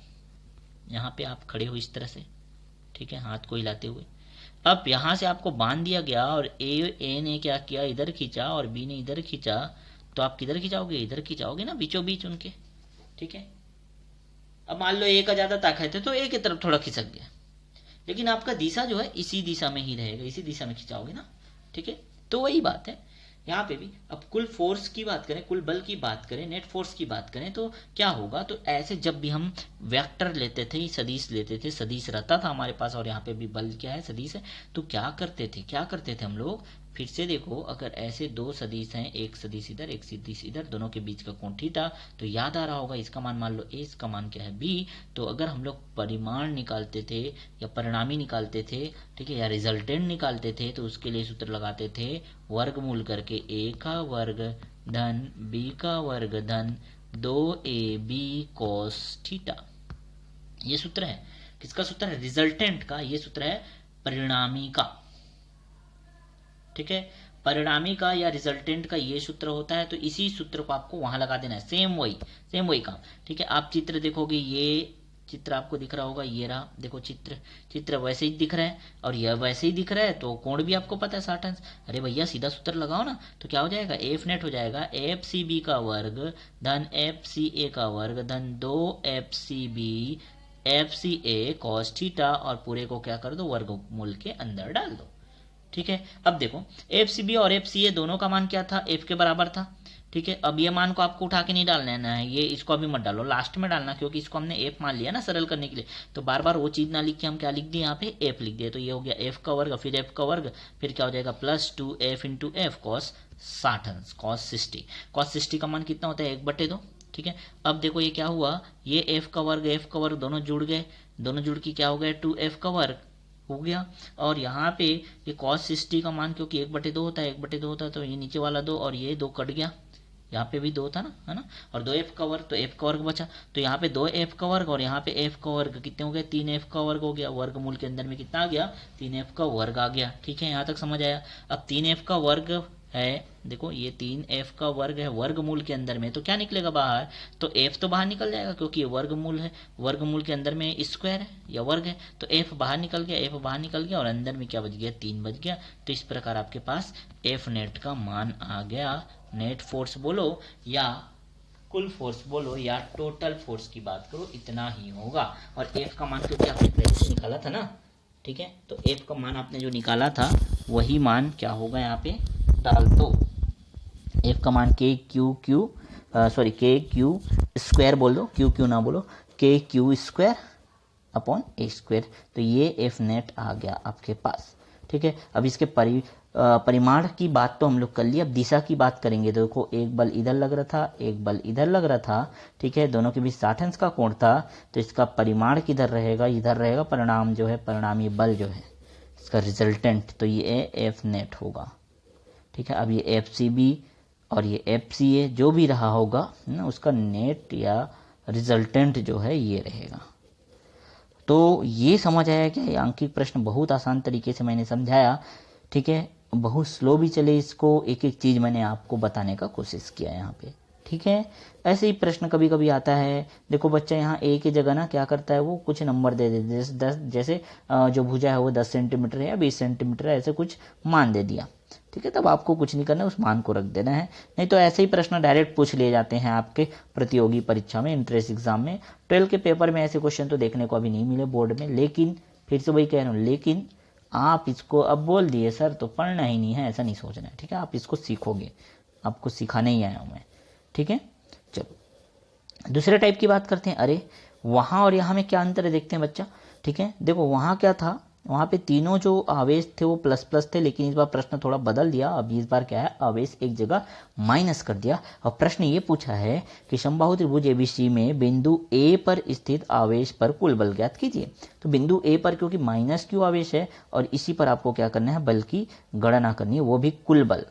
यहाँ पे आप खड़े हो इस तरह से। ठीक है, हाथ को हिलाते हुए, अब यहां से आपको बांध दिया गया और ए ने क्या किया, इधर खींचा और बी ने इधर खींचा, तो आप किधर खिंचाओगे, इधर खिंचाओगे ना, बीचों बीच उनके। ठीक है, अब मान लो ए का ज्यादा ताकत है तो ए की तरफ थोड़ा खिसक गया, लेकिन आपका दिशा जो है इसी दिशा में ही रहेगा, इसी दिशा में खिंचाओगे ना। ठीक है, तो वही बात है यहाँ पे भी। अब कुल फोर्स की बात करें, कुल बल की बात करें, नेट फोर्स की बात करें तो क्या होगा, तो ऐसे जब भी हम वेक्टर लेते थे, सदिश लेते थे, सदिश रहता था हमारे पास, और यहाँ पे भी बल क्या है, सदिश है, तो क्या करते थे हम लोग, फिर से देखो, अगर ऐसे दो सदिश हैं, एक सदिश इधर एक सदिश इधर, दोनों के बीच का कोण थीटा, तो याद आ रहा होगा इसका मान मान लो ए, इसका मान क्या है बी। तो अगर हम लोग परिमाण निकालते थे या परिणामी निकालते थे, ठीक है, या रिजल्टेंट निकालते थे, तो उसके लिए सूत्र लगाते थे वर्गमूल करके ए का वर्ग धन बी का वर्ग धन 2ab cos थीटा। ये सूत्र है, किसका सूत्र है, रिजल्टेंट का, ये सूत्र है परिणामी का। ठीक है, परिणामी का या रिजल्टेंट का ये सूत्र होता है, तो इसी सूत्र को आपको वहां लगा देना है, सेम वही काम। ठीक है, आप चित्र देखोगे, ये चित्र आपको दिख रहा होगा, ये रहा देखो चित्र वैसे ही दिख रहा है और यह वैसे ही दिख रहा है, तो कोण भी आपको पता है 60 अंश। अरे भैया सीधा सूत्र लगाओ ना, तो क्या हो जाएगा, एफ नेट हो जाएगा एफ सी बी का वर्ग धन एफ सी ए का वर्ग धन 2 एफ सी ए कॉस थीटा, और पूरे को क्या कर दो, वर्गमूल के अंदर डाल दो। ठीक है, अब देखो एफ सी बी और एफ सी ए दोनों का मान क्या था, एफ के बराबर था। ठीक है, अब ये मान को आपको उठा के नहीं डालना है, ये इसको अभी मत डालो, लास्ट में डालना, क्योंकि इसको हमने एफ मान लिया ना सरल करने के लिए, तो बार बार वो चीज ना लिख के हम क्या लिख दिए यहाँ पे, एफ लिख दिए। तो ये हो गया एफ का वर्ग, फिर एफ का वर्ग, फिर क्या हो जाएगा +2f इंटू एफ कॉस 60 अंश, कॉस 60 का मान कितना होता है 1/2। ठीक है, अब देखो ये क्या हुआ, ये एफ का वर्ग दोनों जुड़ गए, दोनों जुड़ के क्या हो गया 2f का वर्ग हो गया। और यहाँ पे ये cos 60 का मान क्योंकि 1/2 होता है, 1/2 होता है, तो ये नीचे वाला 2 और ये 2 कट गया, यहाँ पे भी 2 था ना, है ना, और 2f का वर्ग, तो f का वर्ग बचा, तो यहाँ पे 2f का वर्ग और यहाँ पे f का वर्ग कितने हो गए, 3f का वर्ग हो गया, वर्गमूल के अंदर में कितना आ गया, 3f का वर्ग आ गया। ठीक है, यहाँ तक समझ आया। अब 3f का वर्ग है, देखो ये 3f का वर्ग है वर्गमूल के अंदर में, तो क्या निकलेगा बाहर, तो f तो बाहर निकल जाएगा क्योंकि ये वर्गमूल है, वर्गमूल के अंदर में स्क्वायर है या वर्ग है, तो f बाहर निकल गया, f बाहर निकल गया और अंदर में क्या बच गया, 3 बच गया। तो इस प्रकार आपके पास f नेट का मान आ गया। नेट फोर्स बोलो या कुल फोर्स बोलो या टोटल फोर्स की बात करो, इतना ही होगा। और f का मान क्योंकि आपने पहले से निकाला था ना, ठीक है, तो f का मान आपने जो निकाला था वही मान क्या होगा यहाँ पे डाल दो। f का मान के क्यू स्क्वायर बोल दो, क्यू ना बोलो, के Q square upon A square, तो ये f नेट आ गया आपके पास। ठीक है, अब इसके परिमाण की बात तो हम लोग कर लिए, अब दिशा की बात करेंगे। देखो एक बल इधर लग रहा था, एक बल इधर लग रहा था, ठीक है, दोनों के बीच 60 अंश का कोण था, तो इसका परिमाण किधर रहेगा, इधर रहेगा, परिणाम जो है, परिणामी बल जो है इसका रिजल्टेंट, तो ये एफ नेट होगा। ठीक है, अब ये एफ सी बी और ये एफ सी ए जो भी रहा होगा ना, उसका नेट या रिजल्टेंट जो है ये रहेगा। तो ये समझ आया क्या, ये आंकिक प्रश्न बहुत आसान तरीके से मैंने समझाया। ठीक है, बहुत स्लो भी चले, इसको एक एक चीज मैंने आपको बताने का कोशिश किया यहाँ पे। ठीक है, ऐसे ही प्रश्न कभी कभी आता है। देखो बच्चा यहाँ ए की जगह ना क्या करता है, वो कुछ नंबर दे देते, जैसे जो भुजा है वो 10 सेंटीमीटर है या 20 सेंटीमीटर है, ऐसे कुछ मान दे दिया। ठीक है, तब आपको कुछ नहीं करना, उस मान को रख देना है। नहीं तो ऐसे ही प्रश्न डायरेक्ट पूछ लिए जाते हैं आपके प्रतियोगी परीक्षा में, इंट्रेंस एग्जाम में। 12 के पेपर में ऐसे क्वेश्चन तो देखने को अभी नहीं मिले बोर्ड में, लेकिन फिर से वही कह रहा हूँ, लेकिन आप इसको अब बोल दिए सर तो पढ़ना ही नहीं है, ऐसा नहीं सोचना है। ठीक है, आप इसको सीखोगे, आपको सिखाने ही आया हूं मैं। ठीक है, चलो दूसरे टाइप की बात करते हैं। अरे वहां और यहां में क्या अंतर है देखते हैं बच्चा। ठीक है, देखो वहां क्या था, वहां पे तीनों जो आवेश थे वो प्लस प्लस थे, लेकिन इस बार प्रश्न थोड़ा बदल दिया। अब इस बार क्या है, आवेश एक जगह माइनस कर दिया। और प्रश्न ये पूछा है कि समबाहु त्रिभुज एबीसी में बिंदु ए पर स्थित आवेश पर कुल बल ज्ञात कीजिए। तो बिंदु ए पर क्योंकि माइनस क्यू आवेश है और इसी पर आपको क्या करना है, बल की गणना करनी है, वो भी कुल बल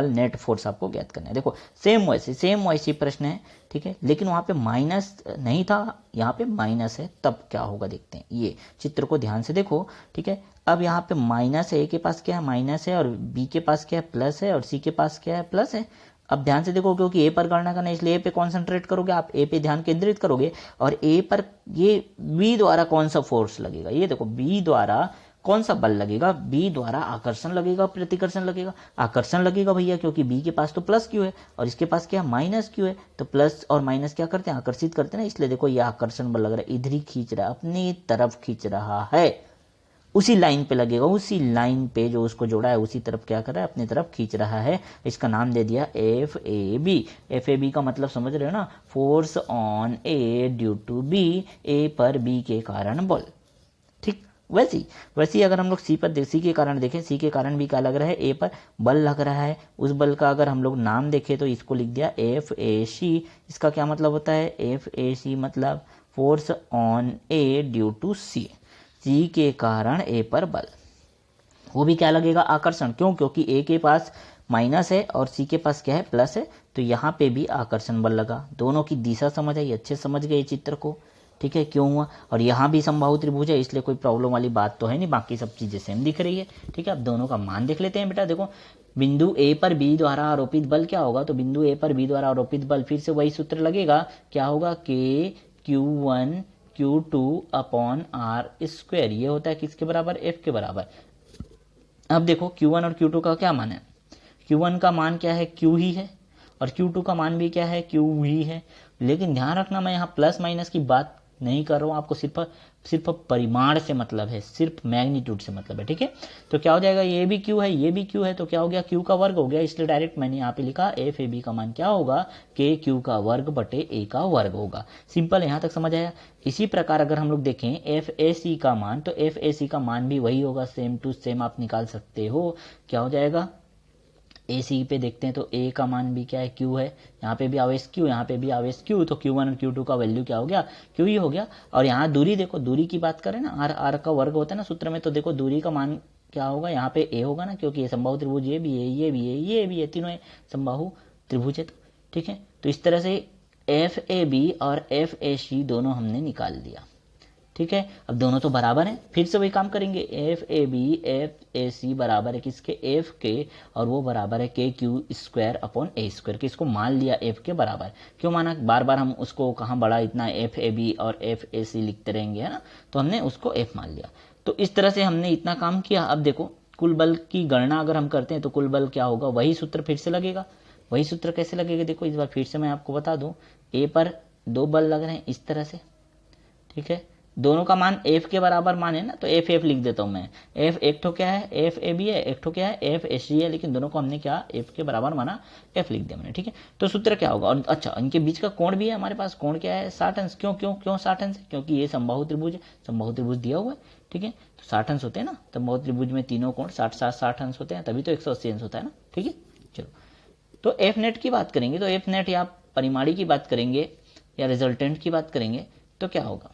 नेट फोर्स आपको ज्ञात करना है। देखो सेम वैसे प्रश्न है। ठीक है, लेकिन वहां पे माइनस नहीं था, यहाँ पे माइनस है, तब क्या होगा देखते हैं। ये चित्र को ध्यान से देखो। ठीक है, अब यहाँ पे माइनस है, ए के पास क्या है माइनस है, और बी के पास क्या है प्लस है, और सी के पास क्या है प्लस है। अब ध्यान से देखो, क्योंकि ए पर गणना करना है इसलिए ए पे कॉन्सेंट्रेट करोगे, आप ए पे ध्यान केंद्रित करोगे। और ए पर ये बी द्वारा कौन सा फोर्स लगेगा, ये देखो बी द्वारा कौन सा बल लगेगा, बी द्वारा आकर्षण लगेगा, प्रतिकर्षण लगेगा, आकर्षण लगेगा भैया, क्योंकि बी के पास तो प्लस क्यू है और इसके पास क्या माइनस क्यू है, तो प्लस और माइनस क्या करते हैं, आकर्षित करते हैं ना, इसलिए देखो ये आकर्षण बल लग रहा है, इधर ही खींच रहा है, अपनी तरफ खींच रहा है, उसी लाइन पे लगेगा, उसी लाइन पे जो उसको जोड़ा है उसी तरफ क्या कर रहा है, अपनी तरफ खींच रहा है। इसका नाम दे दिया F A B. F A B का मतलब समझ रहे हो ना, force on A due to B, A पर बी के कारण बल। ठीक, वैसी अगर हम लोग सी के कारण देखें, सी के कारण भी क्या लग रहा है, ए पर बल लग रहा है। उस बल का अगर हम लोग नाम देखें तो इसको लिख दिया एफ ए सी। इसका क्या मतलब होता है, एफ ए सी मतलब force on A due to C, C के कारण ए पर बल, वो भी क्या लगेगा आकर्षण। क्यों, क्योंकि ए के पास माइनस है और सी के पास क्या है प्लस है, तो यहाँ पे भी आकर्षण बल लगा। दोनों की दिशा समझ आई, अच्छे समझ गए चित्र को। ठीक है, क्यों हुआ, और यहाँ भी समबाहु त्रिभुज है इसलिए कोई प्रॉब्लम वाली बात तो है नहीं, बाकी सब चीजें सेम दिख रही है। ठीक है, अब दोनों का मान देख लेते हैं बेटा। देखो बिंदु ए पर बी द्वारा आरोपित बल क्या होगा, तो बिंदु ए पर बी द्वारा आरोपित बल फिर से वही सूत्र लगेगा, क्या होगा, के क्यू वन Q2/R², ये होता है किसके बराबर, F के बराबर। अब देखो Q1 और Q2 का क्या मान है, Q1 का मान क्या है, Q ही है, और Q2 का मान भी क्या है, Q ही है। लेकिन ध्यान रखना, मैं यहाँ प्लस माइनस की बात नहीं कर रहा हूँ, आपको सिर्फ परिमाण से मतलब है, सिर्फ मैग्नीट्यूड से मतलब है, ठीक है। तो क्या हो जाएगा, ये भी Q है, ये भी Q है, तो क्या हो गया, Q का वर्ग हो गया, इसलिए डायरेक्ट मैंने यहाँ पे लिखा FAB का मान क्या होगा, KQ का वर्ग बटे A का वर्ग होगा। सिंपल, यहाँ तक समझ आया। इसी प्रकार अगर हम लोग देखें FAC का मान, तो FAC का मान भी वही होगा, सेम टू सेम आप निकाल सकते हो। क्या हो जाएगा, AC पे देखते हैं तो A का मान भी क्या है, Q है, यहाँ पे भी आवेश Q, यहाँ पे भी आवेश Q, तो Q1 और Q2 का वैल्यू क्या हो गया, Q ही हो गया। और यहाँ दूरी देखो, दूरी की बात करें ना, R का वर्ग होता है ना सूत्र में, तो देखो दूरी का मान क्या होगा, यहाँ पे A होगा ना, क्योंकि ये समबाहु त्रिभुज, ये भी है, ये भी है, ये भी है, तीनों समबाहु त्रिभुज है, ठीक है। तो इस तरह से FAB और FAC दोनों हमने निकाल दिया, ठीक है। अब दोनों तो बराबर हैं, फिर से वही काम करेंगे, FAB FAC बराबर है किसके, F के, और वो बराबर है KQ²/A², के इसको मान लिया F के बराबर। क्यों माना, बार बार हम उसको कहाँ बड़ा इतना FAB और FAC लिखते रहेंगे, है ना, तो हमने उसको F मान लिया। तो इस तरह से हमने इतना काम किया। अब देखो कुल बल की गणना अगर हम करते हैं तो कुल बल क्या होगा, वही सूत्र फिर से लगेगा। वही सूत्र कैसे लगेगा, देखो इस बार फिर से मैं आपको बता दूं, A पर 2 बल लग रहे हैं इस तरह से, ठीक है। दोनों का मान F के बराबर मान है ना, तो FF लिख देता हूं मैं। F एक ठो क्या है, FAB है, एक ठो क्या है, FAC है, लेकिन दोनों को हमने क्या F के बराबर माना, F लिख दिया मैंने, ठीक है। तो सूत्र क्या होगा, और अच्छा इनके बीच का कोण भी है हमारे पास, कोण क्या है, 60 अंश। क्यों क्यों क्यों 60 अंश, क्योंकि ये समबाहु त्रिभुज है, समबाहु त्रिभुज दिया हुआ है, ठीक है। तो 60 अंश होते हैं ना, समबाहु त्रिभुज में तीनों कोण 60 अंश होते हैं, तभी तो 180 अंश होता है ना, ठीक है। चलो, तो F नेट की बात करेंगे, तो F नेट या परिमाणी की बात करेंगे या रिजल्टेंट की बात करेंगे, तो क्या होगा,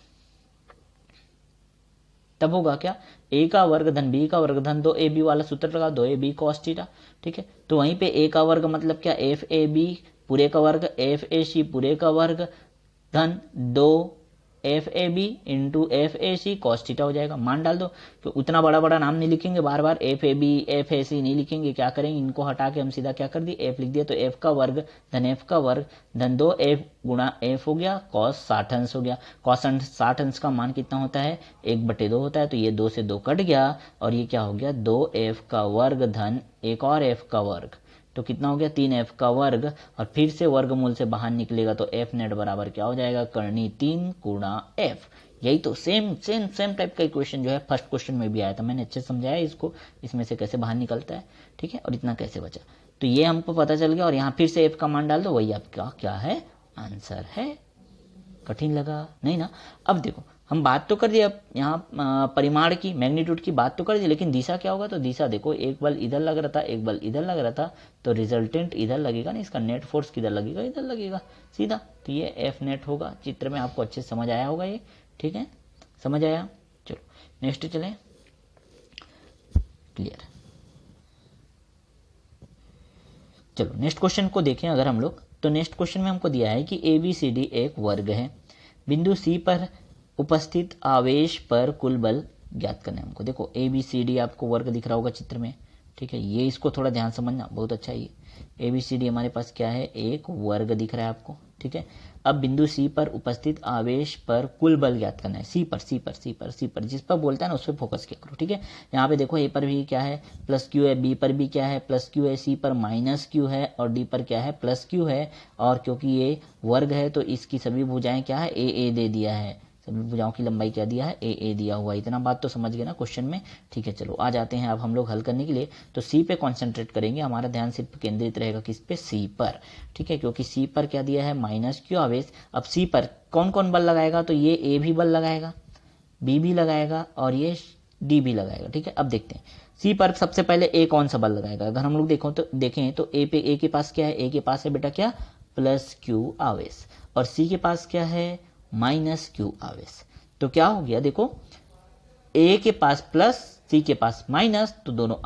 तब होगा क्या, A का वर्ग धन B का वर्ग धन 2AB वाला सूत्र लगा, 2AB cos थीटा, ठीक है। तो वहीं पे A का वर्ग मतलब क्या, FAB पूरे का वर्ग, FAC पूरे का वर्ग धन 2FAB into FAC cos theta हो जाएगा। मान डाल दो, तो उतना बड़ा बड़ा नाम नहीं लिखेंगे, बार बार FAB FAC नहीं लिखेंगे, क्या करेंगे, इनको हटा के हम सीधा क्या कर दिए, F लिख दिया। तो F का वर्ग धन F का वर्ग धन 2F गुणा F हो गया, cos 60 अंश हो गया। cos 60 अंश का मान कितना होता है, 1/2 होता है, तो ये 2 से 2 कट गया, और ये क्या हो गया, 2F का वर्ग धन एक और F का वर्ग, तो कितना हो गया, 3F का वर्ग, और फिर से वर्गमूल से बाहर निकलेगा तो F नेट बराबर क्या हो जाएगा, करनी 3 गुणा F। यही तो सेम सेम सेम टाइप का इक्वेशन जो है फर्स्ट क्वेश्चन में भी आया था, मैंने अच्छे से समझाया इसको, इसमें से कैसे बाहर निकलता है, ठीक है, और इतना कैसे बचा, तो ये हमको पता चल गया। और यहाँ फिर से F का मान डाल दो, वही आपका क्या है, आंसर है। कठिन लगा नहीं ना। अब देखो हम बात तो कर दी, अब यहाँ परिमाण की, मैग्नीट्यूड की बात तो कर दी, लेकिन दिशा क्या होगा, तो दिशा देखो, एक बल इधर लग रहा था, एक बल इधर लग रहा था, तो रिजल्टेंट इधर लगेगा ना, इसका नेट फोर्स किधर लगेगा, इधर लगेगा सीधा, तो ये F नेट होगा। चित्र में आपको अच्छे से समझ आया होगा ये, ठीक है, समझ आया। चलो नेक्स्ट चले, क्लियर। चलो नेक्स्ट क्वेश्चन को देखें अगर हम लोग, तो नेक्स्ट क्वेश्चन में हमको दिया है कि ABCD एक वर्ग है, बिंदु C पर उपस्थित आवेश पर कुल बल ज्ञात करना है हमको। देखो ABCD आपको वर्ग दिख रहा होगा चित्र में, ठीक है, ये इसको थोड़ा ध्यान समझना, बहुत अच्छा है। ये ABCD हमारे पास क्या है, एक वर्ग दिख रहा है आपको, ठीक है। अब बिंदु C पर उपस्थित आवेश पर कुल बल ज्ञात करना है, C पर जिस पर बोलता है ना उस पर फोकस किया करो, ठीक है। यहाँ पे देखो A पर भी क्या है, प्लस Q है, B पर भी क्या है, प्लस Q है, C पर माइनस Q है, और D पर क्या है, प्लस Q है। और क्योंकि ये वर्ग है तो इसकी सभी भुजाएं क्या है, AA दे दिया है, सभी भुजाओं की लंबाई क्या दिया है, AA दिया हुआ है। इतना बात तो समझ गए ना क्वेश्चन में, ठीक है। चलो आ जाते हैं अब हम लोग हल करने के लिए, तो C पे कॉन्सेंट्रेट करेंगे, हमारा ध्यान सिर्फ केंद्रित रहेगा किस पे, C पर, ठीक है, क्योंकि C पर क्या दिया है, माइनस Q आवेश। अब C पर कौन कौन बल लगाएगा, तो ये A भी बल लगाएगा, B भी लगाएगा, और ये D भी लगाएगा, ठीक है। अब देखते हैं C पर सबसे पहले A कौन सा बल लगाएगा, अगर हम लोग देखें तो A के पास क्या है, A के पास है बेटा क्या, प्लस Q आवेश, और C के पास क्या है, माइनस Q आवेश। तो क्या हो गया, देखो A के पास प्लस, C के पास माइनस, तो दोनों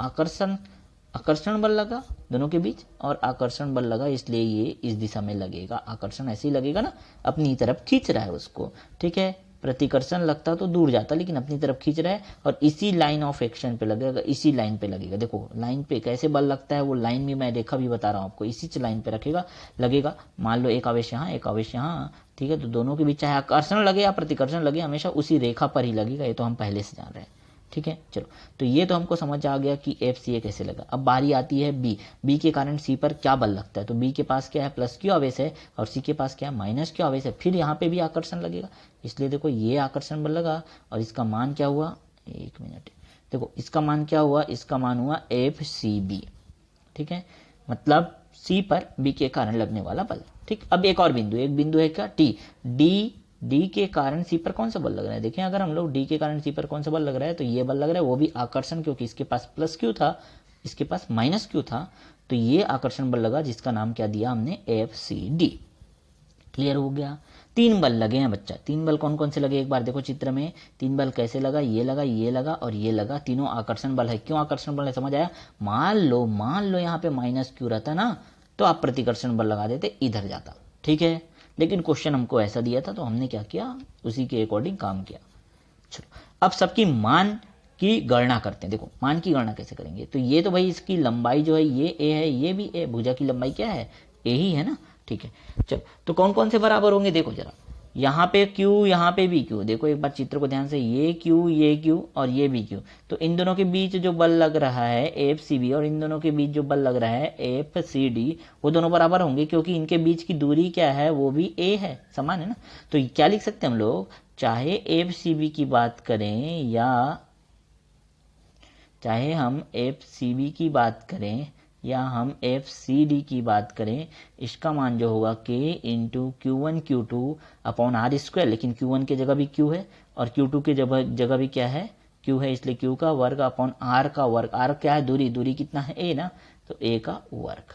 आकर्षण बल लगा दोनों के बीच, और आकर्षण बल लगा, इसलिए ये इस दिशा में लगेगा, आकर्षण ऐसे ही लगेगा ना, अपनी तरफ खींच रहा है उसको, ठीक है। प्रतिकर्षण लगता तो दूर जाता, लेकिन अपनी तरफ खींच रहा है और इसी लाइन ऑफ एक्शन पे लगेगा, इसी लाइन पे लगेगा। देखो लाइन पे कैसे बल लगता है, वो लाइन भी मैं रेखा भी बता रहा हूँ आपको, इसी लाइन पे रखेगा लगेगा। मान लो एक आवेश यहाँ, एक आवेश यहाँ, ठीक है, तो दोनों के बीच चाहे आकर्षण लगे या प्रतिकर्षण लगे, हमेशा उसी रेखा पर ही लगेगा। ये तो हम पहले से जान रहे हैं, ठीक है। चलो, तो ये तो हमको समझ आ गया कि एफ सी ए कैसे लगा। अब बारी आती है बी। बी के कारण सी पर क्या बल लगता है, तो बी के पास क्या है, प्लस क्यू आवेश है, और सी के पास क्या है, माइनस क्यू आवेश है। फिर यहाँ पे भी आकर्षण लगेगा, इसलिए देखो ये आकर्षण बल लगा, और इसका मान क्या हुआ, एक मिनट, देखो इसका मान क्या हुआ, इसका मान हुआ एफ सी बी, ठीक है, मतलब सी पर बी के कारण लगने वाला बल। ठीक, अब एक और बिंदु, एक बिंदु है क्या, टी। डी के कारण सी पर कौन सा बल लग रहा है, देखें अगर हम लोग डी के कारण सी पर कौन सा बल लग रहा है, तो ये बल लग रहा है, वो भी आकर्षण, क्योंकि इसके पास प्लस क्यू था, इसके पास माइनस क्यू था, तो ये आकर्षण बल लगा, जिसका नाम क्या दिया हमने, एफ सी डी। क्लियर हो गया। तीन बल लगे हैं बच्चा, तीन बल कौन कौन से लगे, एक बार देखो चित्र में, तीन बल कैसे लगा, ये लगा, ये लगा और ये लगा, तीनों आकर्षण बल है। क्यों आकर्षण बल है, समझ आया। मान लो यहाँ पे माइनस क्यू रहता ना, तो आप प्रतिकर्षण बल लगा देते, इधर जाता, ठीक है, लेकिन क्वेश्चन हमको ऐसा दिया था, तो हमने क्या किया, उसी के अकॉर्डिंग काम किया। चलो, अब सबकी मान की गणना करते हैं। देखो मान की गणना कैसे करेंगे, तो ये तो भाई इसकी लंबाई जो है ये ए है, ये भी ए, भुजा की लंबाई क्या है, ए ही है ना, ठीक है। चलो, तो कौन कौन से बराबर होंगे, देखो जरा, यहाँ पे Q, यहाँ पे भी Q, देखो एक बार चित्र को ध्यान से, ये Q और ये भी Q, तो इन दोनों के बीच जो बल लग रहा है एफ सी बी, और इन दोनों के बीच जो बल लग रहा है एफ सी डी, वो दोनों बराबर होंगे, क्योंकि इनके बीच की दूरी क्या है, वो भी a है, समान है ना। तो क्या लिख सकते हैं हम लोग, चाहे एफ सी बी की बात करें या चाहे हम एफ सी बी की बात करें या हम एफ सी डी की बात करें, इसका मान जो होगा k into Q one Q two upon R square, लेकिन Q1 की जगह भी Q है और Q2 की जगह भी क्या है, Q है, इसलिए Q का वर्ग अपॉन R का वर्ग। R क्या है, दूरी, दूरी कितना है, a ना, तो a का वर्ग।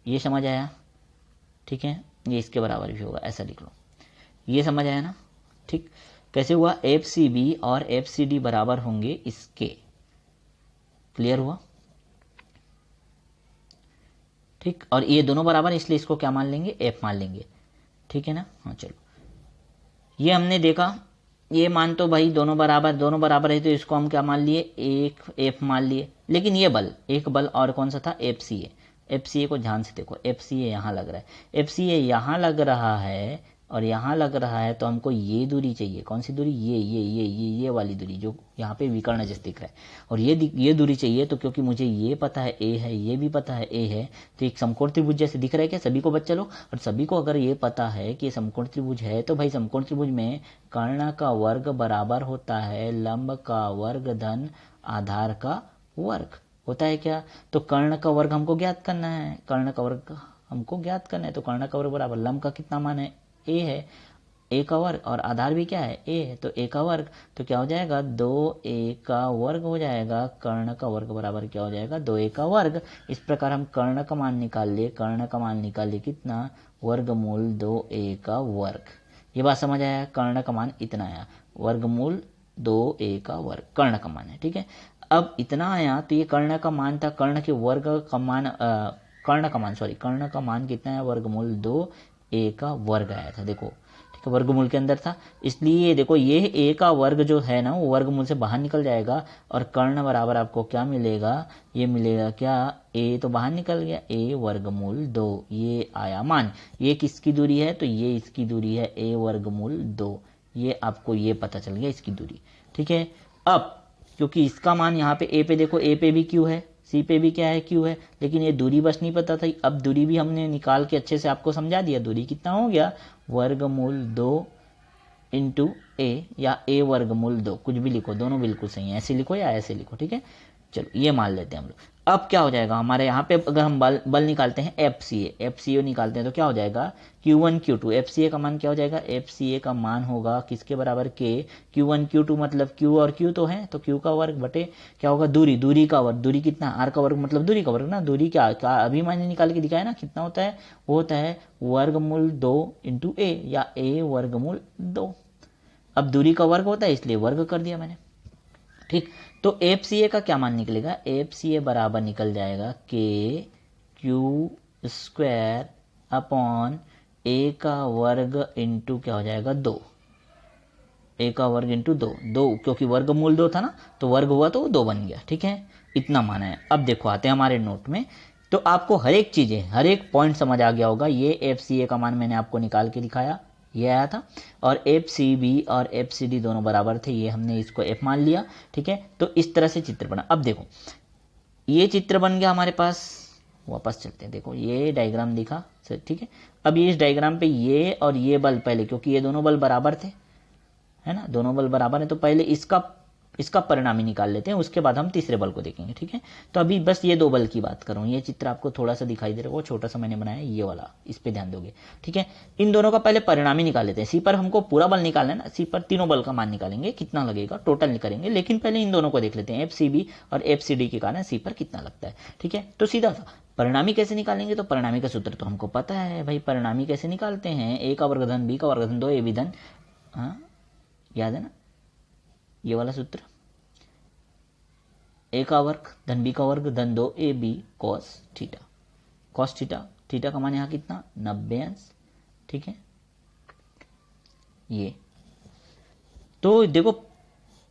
ये समझ आया, ठीक है, ये इसके बराबर भी होगा, ऐसा लिख लो, ये समझ आया ना। ठीक, कैसे हुआ, एफ सी बी और एफ सी डी बराबर होंगे इसके। क्लियर हुआ, ठीक, और ये दोनों बराबर, इसलिए इसको क्या मान लेंगे, एफ मान लेंगे, ठीक है ना। हाँ चलो, ये हमने देखा, ये मान तो भाई दोनों बराबर है, तो इसको हम क्या मान लिए, एक एफ मान लिए। लेकिन ये बल, एक बल और कौन सा था, एफ सी ए। एफ सी ए को ध्यान से देखो, एफ सी ए यहाँ लग रहा है, एफ सी ए यहाँ लग रहा है और यहाँ लग रहा है, तो हमको ये दूरी चाहिए, कौन सी दूरी, ये वाली दूरी, जो यहाँ पे विकर्ण जैसे दिख रहा है, और ये दूरी चाहिए। तो क्योंकि मुझे ये पता है ए है, ये भी पता है ए है, तो एक समकोण त्रिभुज जैसे दिख रहा है क्या सभी को बच्चा लोग, और सभी को अगर ये पता है कि समकोण त्रिभुज है, तो भाई समकोण त्रिभुज में कर्ण का वर्ग बराबर होता है लंब का वर्ग धन आधार का वर्ग, होता है क्या। तो कर्ण का वर्ग हमको ज्ञात करना है, कर्ण का वर्ग हमको ज्ञात करना है, तो कर्ण का वर्ग बराबर लंब का कितना मान है, ए है, ए का वर्ग, और आधार भी क्या है, ए है, तो ए का वर्ग, तो क्या हो जाएगा, 2a का वर्ग हो जाएगा, कर्ण का वर्ग बराबर क्या हो जाएगा, 2a का वर्ग। इस प्रकार हम कर्ण का मान निकाल लिए, कर्ण का मान निकाल लिए कितना, वर्गमूल 2a का वर्ग। ये बात समझ आया, कर्ण का मान इतना आया, वर्गमूल 2a का वर्ग कर्ण का मान है, ठीक है। अब इतना आया, तो ये कर्ण का मान था, कर्ण के वर्ग का मान, कर्ण का मान कितना है, वर्गमूल 2a का वर्ग आया था, देखो ठीक है, वर्गमूल के अंदर था, इसलिए देखो ये a का वर्ग जो है ना, वो वर्गमूल से बाहर निकल जाएगा, और कर्ण बराबर आपको क्या मिलेगा, ये मिलेगा क्या, a तो बाहर निकल गया, a वर्गमूल 2, ये आया मान। ये किसकी दूरी है, तो ये इसकी दूरी है, a वर्गमूल 2, ये आपको ये पता चल गया इसकी दूरी, ठीक है। अब क्योंकि इसका मान यहाँ पे a पे देखो, a पे भी q है, सी पे भी क्या है, क्यू है, लेकिन ये दूरी बस नहीं पता था। अब दूरी भी हमने निकाल के अच्छे से आपको समझा दिया, दूरी कितना हो गया, वर्गमूल 2 इंटू ए, या ए वर्गमूल 2, कुछ भी लिखो, दोनों बिल्कुल सही है, ऐसे लिखो या ऐसे लिखो, ठीक है। चलो ये मान लेते हैं हम लोग। अब क्या हो जाएगा हमारे यहाँ पे, अगर हम बल निकालते हैं एफ सी ए निकालते हैं, तो क्या हो जाएगा, Q1 Q2, एफ सी ए का मान क्या हो जाएगा, एफ सी ए का मान होगा किसके बराबर, के, Q1 Q2 मतलब Q और Q तो है, तो Q का वर्ग बटे क्या होगा, दूरी का वर्ग, दूरी कितना, R का वर्ग मतलब दूरी का वर्ग ना, दूरी क्या अभी मैंने निकाल के दिखाया ना, कितना होता है, वो होता है वर्गमूल 2 इंटू ए, या ए वर्गमूल 2। अब दूरी का वर्ग होता है, इसलिए वर्ग कर दिया मैंने, ठीक। तो एफ सी ए का क्या मान निकलेगा, एफ सी ए बराबर निकल जाएगा के क्यू स्क्वायर अपॉन ए का वर्ग इंटू क्या हो जाएगा 2, ए का वर्ग इंटू 2, 2 क्योंकि वर्गमूल 2 था ना, तो वर्ग हुआ तो 2 बन गया। ठीक है, इतना माना है। अब देखो आते हैं हमारे नोट में, तो आपको हर एक चीजें, हर एक पॉइंट समझ आ गया होगा। ये एफ सी ए का मान मैंने आपको निकाल के दिखाया, ये आया था, और एफ सी बी और एफ सी डी दोनों बराबर थे, ये हमने इसको एफ मान लिया। ठीक है, तो इस तरह से चित्र बना। अब देखो ये चित्र बन गया हमारे पास, वापस चलते हैं। देखो ये डायग्राम दिखा, ठीक है। अब ये इस डायग्राम पे ये और ये बल पहले, क्योंकि ये दोनों बल बराबर थे, है ना, दोनों बल बराबर है, तो पहले इसका परिणामी निकाल लेते हैं, उसके बाद हम तीसरे बल को देखेंगे। ठीक है, तो अभी बस ये 2 बल की बात कर रहा हूँ। ये चित्र आपको थोड़ा सा दिखाई दे रहा होगा, छोटा सा मैंने बनाया, ये वाला, इस पे ध्यान दोगे। ठीक है, इन दोनों का पहले परिणामी निकाल लेते हैं। सी पर हमको पूरा बल निकालना है ना, सी पर तीनों बल का मान निकालेंगे, कितना लगेगा टोटल करेंगे, लेकिन पहले इन दोनों को देख लेते हैं, एफ सी बी और एफ सी डी के कारण सी पर कितना लगता है। ठीक है, तो सीधा सा परिणामी कैसे निकालेंगे, तो परिणामी का सूत्र तो हमको पता है भाई। परिणामी कैसे निकालते हैं, ए का वर्ग धन बी का वर्ग धन 2 ए बी धन, हाँ याद है ना, ये वाला सूत्र, ए का वर्ग धन बी का वर्ग धन 2 A B cos theta. Cos theta, theta का मान यहाँ कितना 90 अंश। ठीक है, ये तो देखो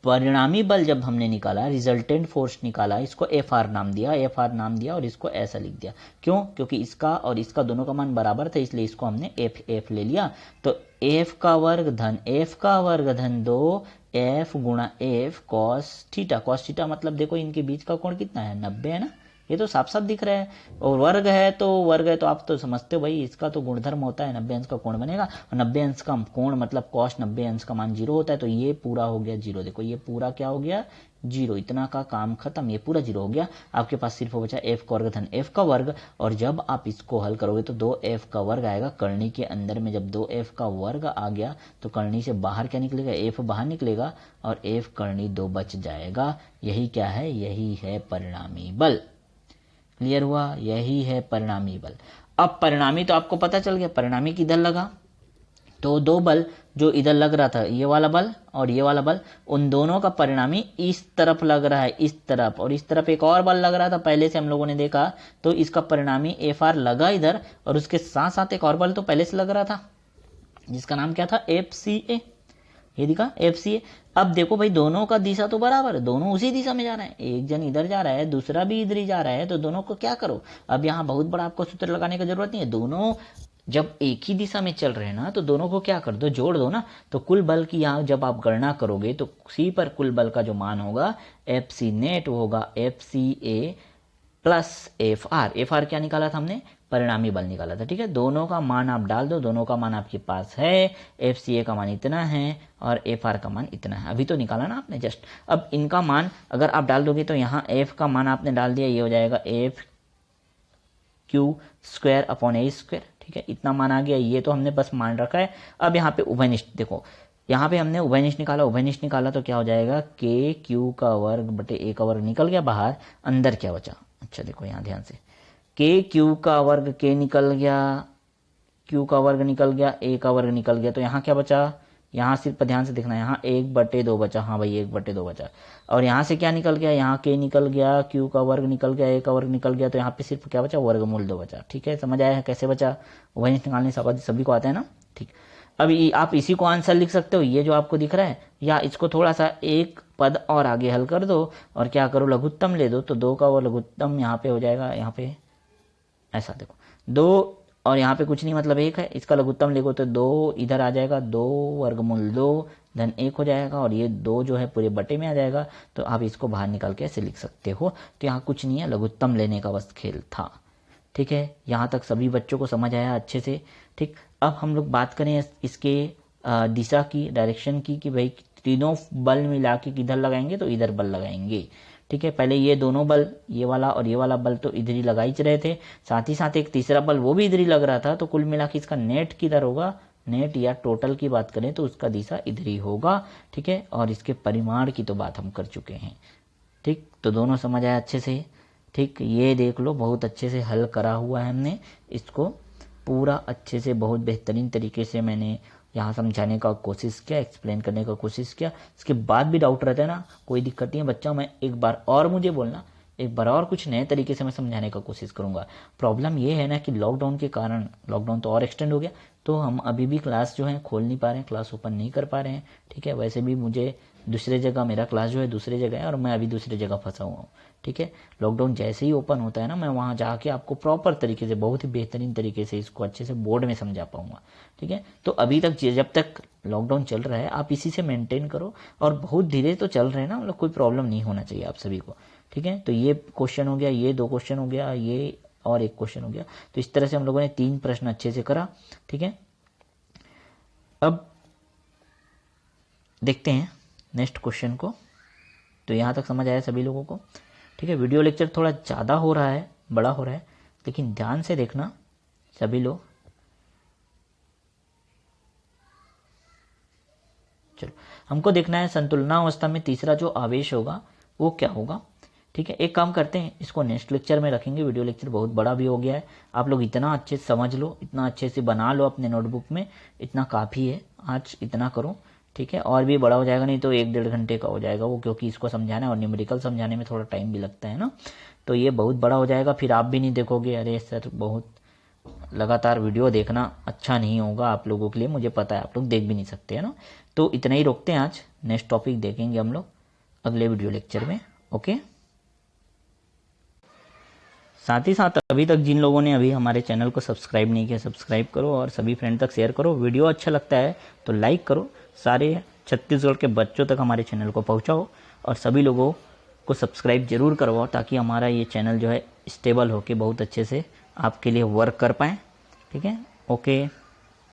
परिणामी बल जब हमने निकाला, रिजल्टेंट फोर्स निकाला, इसको एफ आर नाम दिया और इसको ऐसा लिख दिया। क्यों, क्योंकि इसका और इसका दोनों का मान बराबर था, इसलिए इसको हमने एफ ले लिया। तो एफ का वर्ग धन 2 एफ गुणा एफ कॉस थीटा मतलब देखो इनके बीच का कोण कितना है, 90 है ना, ये तो साफ साफ दिख रहा है। और वर्ग है तो आप तो समझते हो भाई, इसका तो गुणधर्म होता है 90 अंश का कोण बनेगा, और 90 अंश का कोण मतलब कॉस 90 अंश का मान 0 होता है, तो ये पूरा हो गया 0। देखो ये पूरा क्या हो गया 0, इतना का काम खत्म, ये पूरा 0 हो गया। आपके पास सिर्फ बचा एफ का वर्ग धन एफ का वर्ग, और जब आप इसको हल करोगे तो 2f का वर्ग आएगा। करनी के अंदर में जब 2f का वर्ग आ गया तो करनी से बाहर क्या निकलेगा, f बाहर निकलेगा और f करनी 2 बच जाएगा। यही क्या है, यही है परिणामी बल। क्लियर हुआ, यही है परिणामी बल। अब परिणामी तो आपको पता चल गया, परिणामी किधर लगा, तो 2 बल जो इधर लग रहा था, ये वाला बल और ये वाला बल, उन दोनों का परिणामी इस तरफ लग रहा है, इस तरफ, और इस तरफ एक और बल लग रहा था, पहले से हम लोगों ने देखा। तो इसका परिणामी एफ आर लगा इधर, और उसके साथ साथ एक और बल तो पहले से लग रहा था, जिसका नाम क्या था, एफ सी ए। ये दिखा एफ सी ए। अब देखो भाई दोनों का दिशा तो बराबर है, दोनों उसी दिशा में जा रहे हैं, एक जन इधर जा रहा है दूसरा भी इधर ही जा रहा है, तो दोनों को क्या करो, अब यहाँ बहुत बड़ा आपको सूत्र लगाने की जरूरत नहीं है, दोनों जब एक ही दिशा में चल रहे हैं ना, तो दोनों को क्या कर दो, जोड़ दो ना। तो कुल बल की यहाँ जब आप गणना करोगे तो सी पर कुल बल का जो मान होगा एफ सी नेट होगा एफ सी ए प्लस एफ आर क्या निकाला था हमने, परिणामी बल निकाला था। ठीक है, दोनों का मान आप डाल दो, दोनों का मान आपके पास है, एफ सी ए का मान इतना है और एफ आर का मान इतना है, अभी तो निकाला ना आपने जस्ट। अब इनका मान अगर आप डाल दोगे तो यहाँ एफ का मान आपने डाल दिया, ये हो जाएगा F Q square upon A square. ठीक है, इतना मान आ गया, ये तो हमने बस मान रखा है। अब यहाँ पे उभयनिष्ठ देखो, यहाँ पे हमने उभयनिष्ठ निकाला तो क्या हो जाएगा, के क्यू का वर्ग बटे ए का वर्ग निकल गया बाहर, अंदर क्या बचा, अच्छा देखो यहाँ ध्यान से, के क्यू का वर्ग के निकल गया, क्यू का वर्ग निकल गया, ए का वर्ग निकल गया, तो यहाँ क्या बचा, यहाँ सिर्फ ध्यान से देखना, यहाँ 1/2 बचा, हाँ भाई 1/2 बचा। और यहाँ से क्या निकल गया, यहाँ के निकल गया, क्यू का वर्ग निकल गया, ए का वर्ग निकल गया, तो यहाँ पे सिर्फ क्या बचा, वर्गमूल 2 बचा। ठीक है, समझ आया है कैसे बचा, वही निकालने सभी को आता है ना। ठीक, अब आप इसी को आंसर लिख सकते हो, ये जो आपको दिख रहा है, या इसको थोड़ा सा एक पद और आगे हल कर दो और क्या करो, लघुत्तम ले दो, तो 2 का वो लघुत्तम यहाँ पे हो जाएगा, यहाँ पे ऐसा देखो 2 और यहाँ पे कुछ नहीं मतलब 1 है, इसका लघुत्तम लिखो तो 2 इधर आ जाएगा, 2 वर्गमूल 2 धन 1 हो जाएगा, और ये 2 जो है पूरे बटे में आ जाएगा, तो आप इसको बाहर निकाल के ऐसे लिख सकते हो। तो यहाँ कुछ नहीं है, लघुत्तम लेने का बस खेल था। ठीक है, यहाँ तक सभी बच्चों को समझ आया अच्छे से। ठीक, अब हम लोग बात करें इसके दिशा की, डायरेक्शन की, कि भाई तीनों बल मिला के किधर लगाएंगे, तो इधर बल लगाएंगे। ठीक है, पहले ये दोनों बल, ये वाला और ये वाला बल तो इधर ही लगा ही रहे थे, साथ ही साथ एक तीसरा बल वो भी इधर ही लग रहा था, तो कुल मिला के इसका नेट किधर होगा, नेट या टोटल की बात करें तो उसका दिशा इधर ही होगा। ठीक है, और इसके परिमाण की तो बात हम कर चुके हैं। ठीक, तो दोनों समझ आया अच्छे से। ठीक, ये देख लो बहुत अच्छे से हल करा हुआ है हमने, इसको पूरा अच्छे से बहुत बेहतरीन तरीके से मैंने यहाँ समझाने का कोशिश किया, एक्सप्लेन करने का कोशिश किया। इसके बाद भी डाउट रहता है ना, कोई दिक्कत नहीं है बच्चा, मैं एक बार और मुझे बोलना एक बार और कुछ नए तरीके से मैं समझाने का कोशिश करूँगा। प्रॉब्लम ये है ना कि लॉकडाउन के कारण, लॉकडाउन तो और एक्सटेंड हो गया, तो हम अभी भी क्लास जो है खोल नहीं पा रहे हैं, क्लास ओपन नहीं कर पा रहे हैं, ठीक है। वैसे भी मुझे दूसरे जगह, मेरा क्लास जो है दूसरे जगह है और मैं अभी दूसरी जगह फंसा हुआ हूँ, ठीक है। लॉकडाउन जैसे ही ओपन होता है ना, मैं वहाँ जाके आपको प्रॉपर तरीके से, बहुत ही बेहतरीन तरीके से इसको अच्छे से बोर्ड में समझा पाऊंगा, ठीक है। तो अभी तक जब तक लॉकडाउन चल रहा है आप इसी से मेंटेन करो, और बहुत धीरे तो चल रहे हैं ना, मतलब कोई प्रॉब्लम नहीं होना चाहिए आप सभी को, ठीक है। तो ये क्वेश्चन हो गया, ये 2 क्वेश्चन हो गया, ये और 1 क्वेश्चन हो गया। तो इस तरह से हम लोगों ने 3 प्रश्न अच्छे से करा, ठीक है। अब देखते हैं नेक्स्ट क्वेश्चन को। तो यहाँ तक समझ आया सभी लोगों को, ठीक है। वीडियो लेक्चर थोड़ा ज़्यादा हो रहा है, बड़ा हो रहा है, लेकिन ध्यान से देखना सभी लोग। चलो, हमको देखना है संतुलनावस्था में तीसरा जो आवेश होगा वो क्या होगा, ठीक है। एक काम करते हैं, इसको नेक्स्ट लेक्चर में रखेंगे। वीडियो लेक्चर बहुत बड़ा भी हो गया है, आप लोग इतना अच्छे से समझ लो, इतना अच्छे से बना लो अपने नोटबुक में, इतना काफ़ी है, आज इतना करो, ठीक है। और भी बड़ा हो जाएगा नहीं तो 1-1.5 घंटे का हो जाएगा वो, क्योंकि इसको समझाना और न्यूमेरिकल समझाने में थोड़ा टाइम भी लगता है ना, तो ये बहुत बड़ा हो जाएगा। फिर आप भी नहीं देखोगे, अरे सर बहुत लगातार वीडियो देखना अच्छा नहीं होगा आप लोगों के लिए, मुझे पता है आप लोग देख भी नहीं सकते, है ना। तो इतना ही रोकते हैं आज, नेक्स्ट टॉपिक देखेंगे हम लोग अगले वीडियो लेक्चर में, ओके। साथ ही साथ अभी तक जिन लोगों ने अभी हमारे चैनल को सब्सक्राइब नहीं किया, सब्सक्राइब करो और सभी फ्रेंड तक शेयर करो। वीडियो अच्छा लगता है तो लाइक करो, सारे छत्तीसगढ़ के बच्चों तक हमारे चैनल को पहुंचाओ, और सभी लोगों को सब्सक्राइब जरूर करवाओ, ताकि हमारा ये चैनल जो है स्टेबल होके बहुत अच्छे से आपके लिए वर्क कर पाए, ठीक है। ओके।